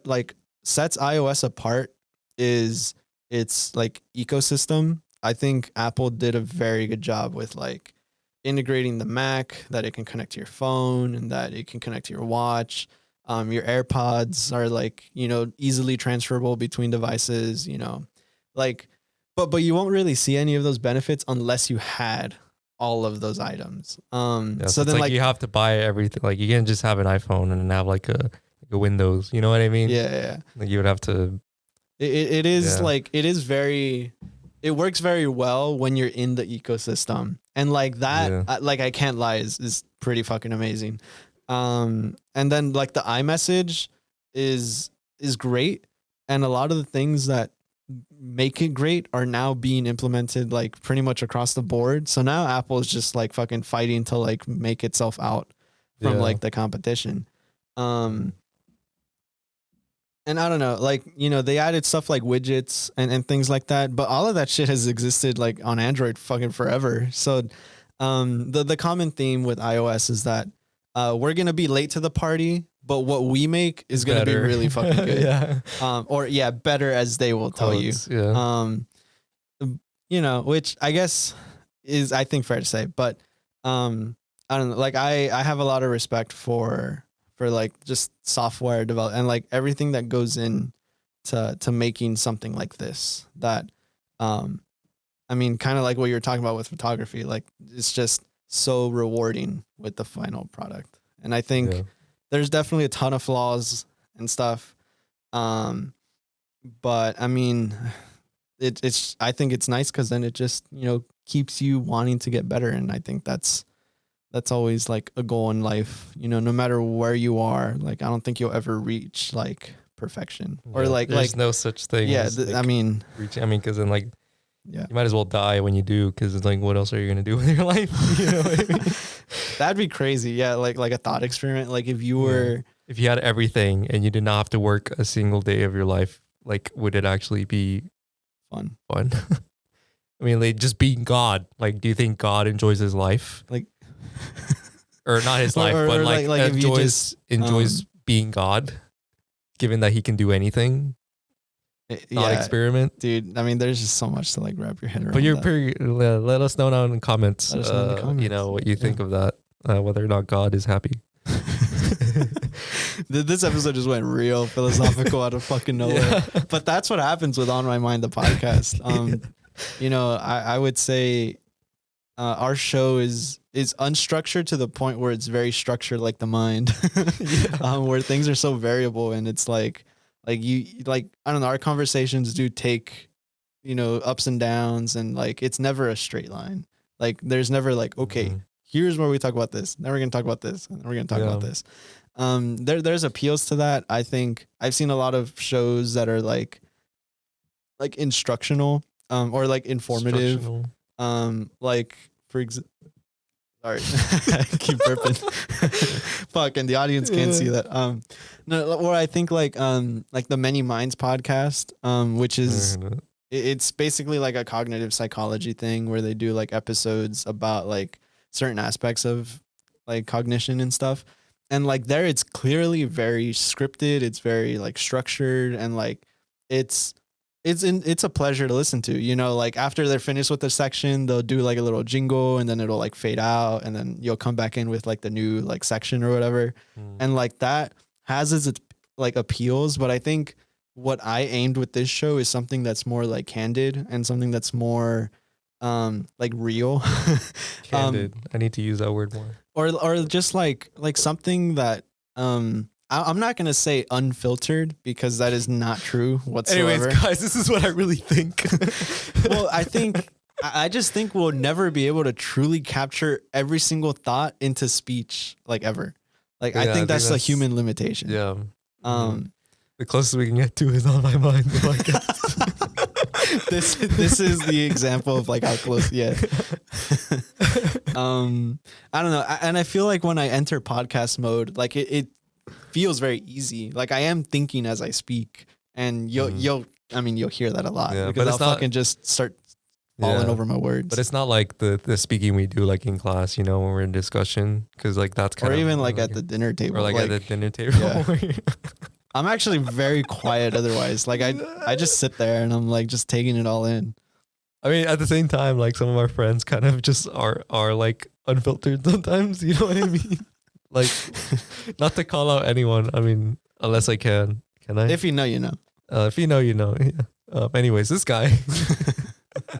like sets iOS apart is its like ecosystem. I think Apple did a very good job with like integrating the Mac, that it can connect to your phone and that it can connect to your watch. Your AirPods are like, you know, easily transferable between devices, you know, like, but you won't really see any of those benefits unless you had all of those items. So then like you have to buy everything. Like you can't just have an iPhone and then have like a Windows. You know what I mean? Yeah. Like you would have to. It is like, it is very, it works very well when you're in the ecosystem, and like that, like I can't lie, is pretty fucking amazing. And then like the iMessage is great, and a lot of the things that make it great are now being implemented like pretty much across the board. So now Apple is just like fucking fighting to like make itself out from like the competition. And I don't know, like, you know, they added stuff like widgets and things like that, but all of that shit has existed like on Android fucking forever. So the common theme with iOS is that we're going to be late to the party, but what we make is going to be really fucking good. Or better, as they will tell you. You know, which I guess is, I think, fair to say, but I don't know, like I have a lot of respect for like just software development and like everything that goes in to making something like this, that I mean, kind of like what you're talking about with photography, like it's just so rewarding with the final product. And I think there's definitely a ton of flaws and stuff. But I mean, it's I think it's nice because then it just, you know, keeps you wanting to get better. And I think that's always like a goal in life, you know, no matter where you are. Like I don't think you'll ever reach like perfection, or there's no such thing. I mean, because then like you might as well die when you do, because it's like, what else are you gonna do with your life? You know what I mean? That'd be crazy. Yeah, like a thought experiment. Like if you were, if you had everything and you did not have to work a single day of your life, like would it actually be fun? I mean, like just being God. Like, do you think God enjoys his life? Like, or not his life, but like enjoys being God, given that he can do anything. Thought experiment, dude. I mean, there's just so much to like wrap your head around. But let us know down in the comments. You know what you think of that. Whether or not God is happy. This episode just went real philosophical out of fucking nowhere. Yeah. But that's what happens with On My Mind, the podcast. You know, I would say our show is unstructured to the point where it's very structured like the mind, where things are so variable, and it's like you like, I don't know, our conversations do take, you know, ups and downs, and like it's never a straight line. Like there's never like, okay, here's where we talk about this, then we're gonna talk about this, and then we're gonna talk about this. There's appeals to that. I think I've seen a lot of shows that are like instructional, or like informative, like for example, sorry, I keep burping. Fuck, and the audience can't see that. No, or I think like the Many Minds podcast, which is it's basically like a cognitive psychology thing where they do like episodes about like certain aspects of like cognition and stuff. And like there, it's clearly very scripted. It's very like structured, and like it's a pleasure to listen to. You know, like after they're finished with the section, they'll do like a little jingle, and then it'll like fade out, and then you'll come back in with like the new like section or whatever. And like that has its like appeals, but I think what I aimed with this show is something that's more like candid, and something that's more like real. Candid. I need to use that word more. Or just like something that I'm not gonna say unfiltered, because that is not true whatsoever. Anyways, guys, this is what I really think. Well, I just think we'll never be able to truly capture every single thought into speech, like ever. Like I think that's a human limitation. Yeah. The closest we can get to is On My Mind, the podcast. This is the example of like how close. Yeah. I don't know, and I feel like when I enter podcast mode, like it feels very easy. Like I am thinking as I speak, and you'll hear that a lot, because I'll fucking just start falling over my words. But it's not like the speaking we do like in class, you know, when we're in discussion, because like that's kind of, or of even like at the dinner table, or like at the dinner table. Yeah. I'm actually very quiet otherwise. Like I just sit there and I'm like just taking it all in. I mean, at the same time, like some of our friends kind of just are like unfiltered sometimes. You know what I mean? Like, not to call out anyone. I mean, unless I can I? If you know, you know. If you know, you know. Yeah. Anyways, this guy.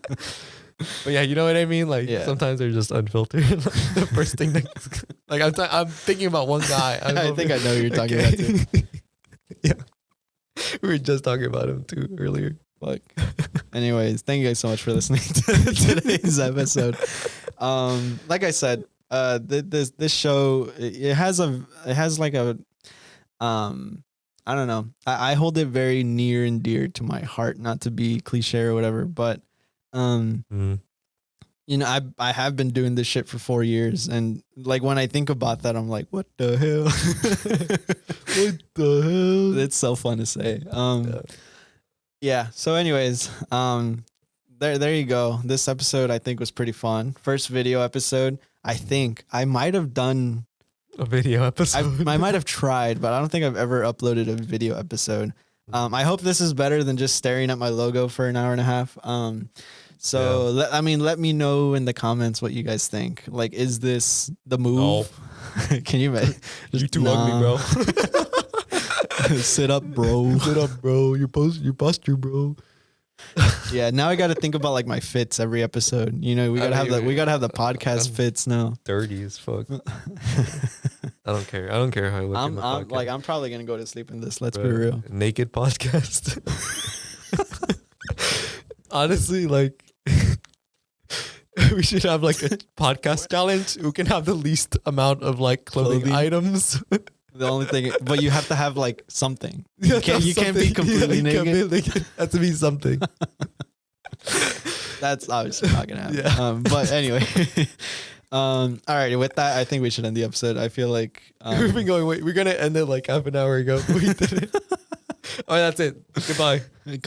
But yeah, you know what I mean? Like sometimes they're just unfiltered. Like, the first thing that, like I'm thinking about one guy. I think I know who you're talking about too. Yeah. We were just talking about him too earlier. Fuck. Anyways, thank you guys so much for listening to today's episode. Like I said, this show, it has like a I don't know. I hold it very near and dear to my heart, not to be cliche or whatever, but you know, I have been doing this shit for 4 years, and like when I think about that, I'm like, what the hell? What the hell? It's so fun to say. Yeah. So anyways, there you go. This episode I think was pretty fun. First video episode. I think I might have done a video episode. I might have tried, but I don't think I've ever uploaded a video episode. I hope this is better than just staring at my logo for an hour and a half. Let me know in the comments what you guys think. Like, is this the move? No. Can you imagine? You too ugly, bro. Sit up, bro. Sit up, bro. Your posture, bro. Yeah, now I got to think about like my fits every episode. You know, we gotta have the podcast fits now. Dirty as fuck. I don't care. I don't care how I look. I'm probably gonna go to sleep in this. Let's be real. Naked podcast. Honestly, like we should have like a podcast challenge. Who can have the least amount of like clothing items? The only thing, but you have to have like something. You can't be completely naked. It has to be something. That's obviously not gonna happen. Yeah. But anyway, all right. With that, I think we should end the episode. I feel like we've been going. Wait, we're gonna end it like half an hour ago. We did it. All right, that's it. Goodbye.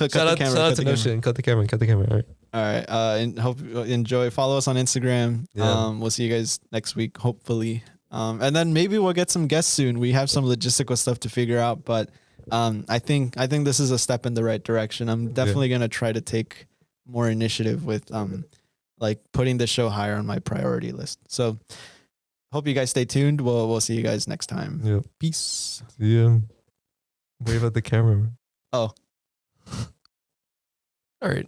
Shout out to Notion. Cut the camera. All right. All right. And hope you enjoy. Follow us on Instagram. Yeah. We'll see you guys next week, hopefully. And then maybe we'll get some guests soon. We have some logistical stuff to figure out, but I think this is a step in the right direction. I'm definitely gonna try to take more initiative with like putting the show higher on my priority list. So hope you guys stay tuned. We'll see you guys next time. Yep. Peace. See ya. Wave at the camera. Oh. All right.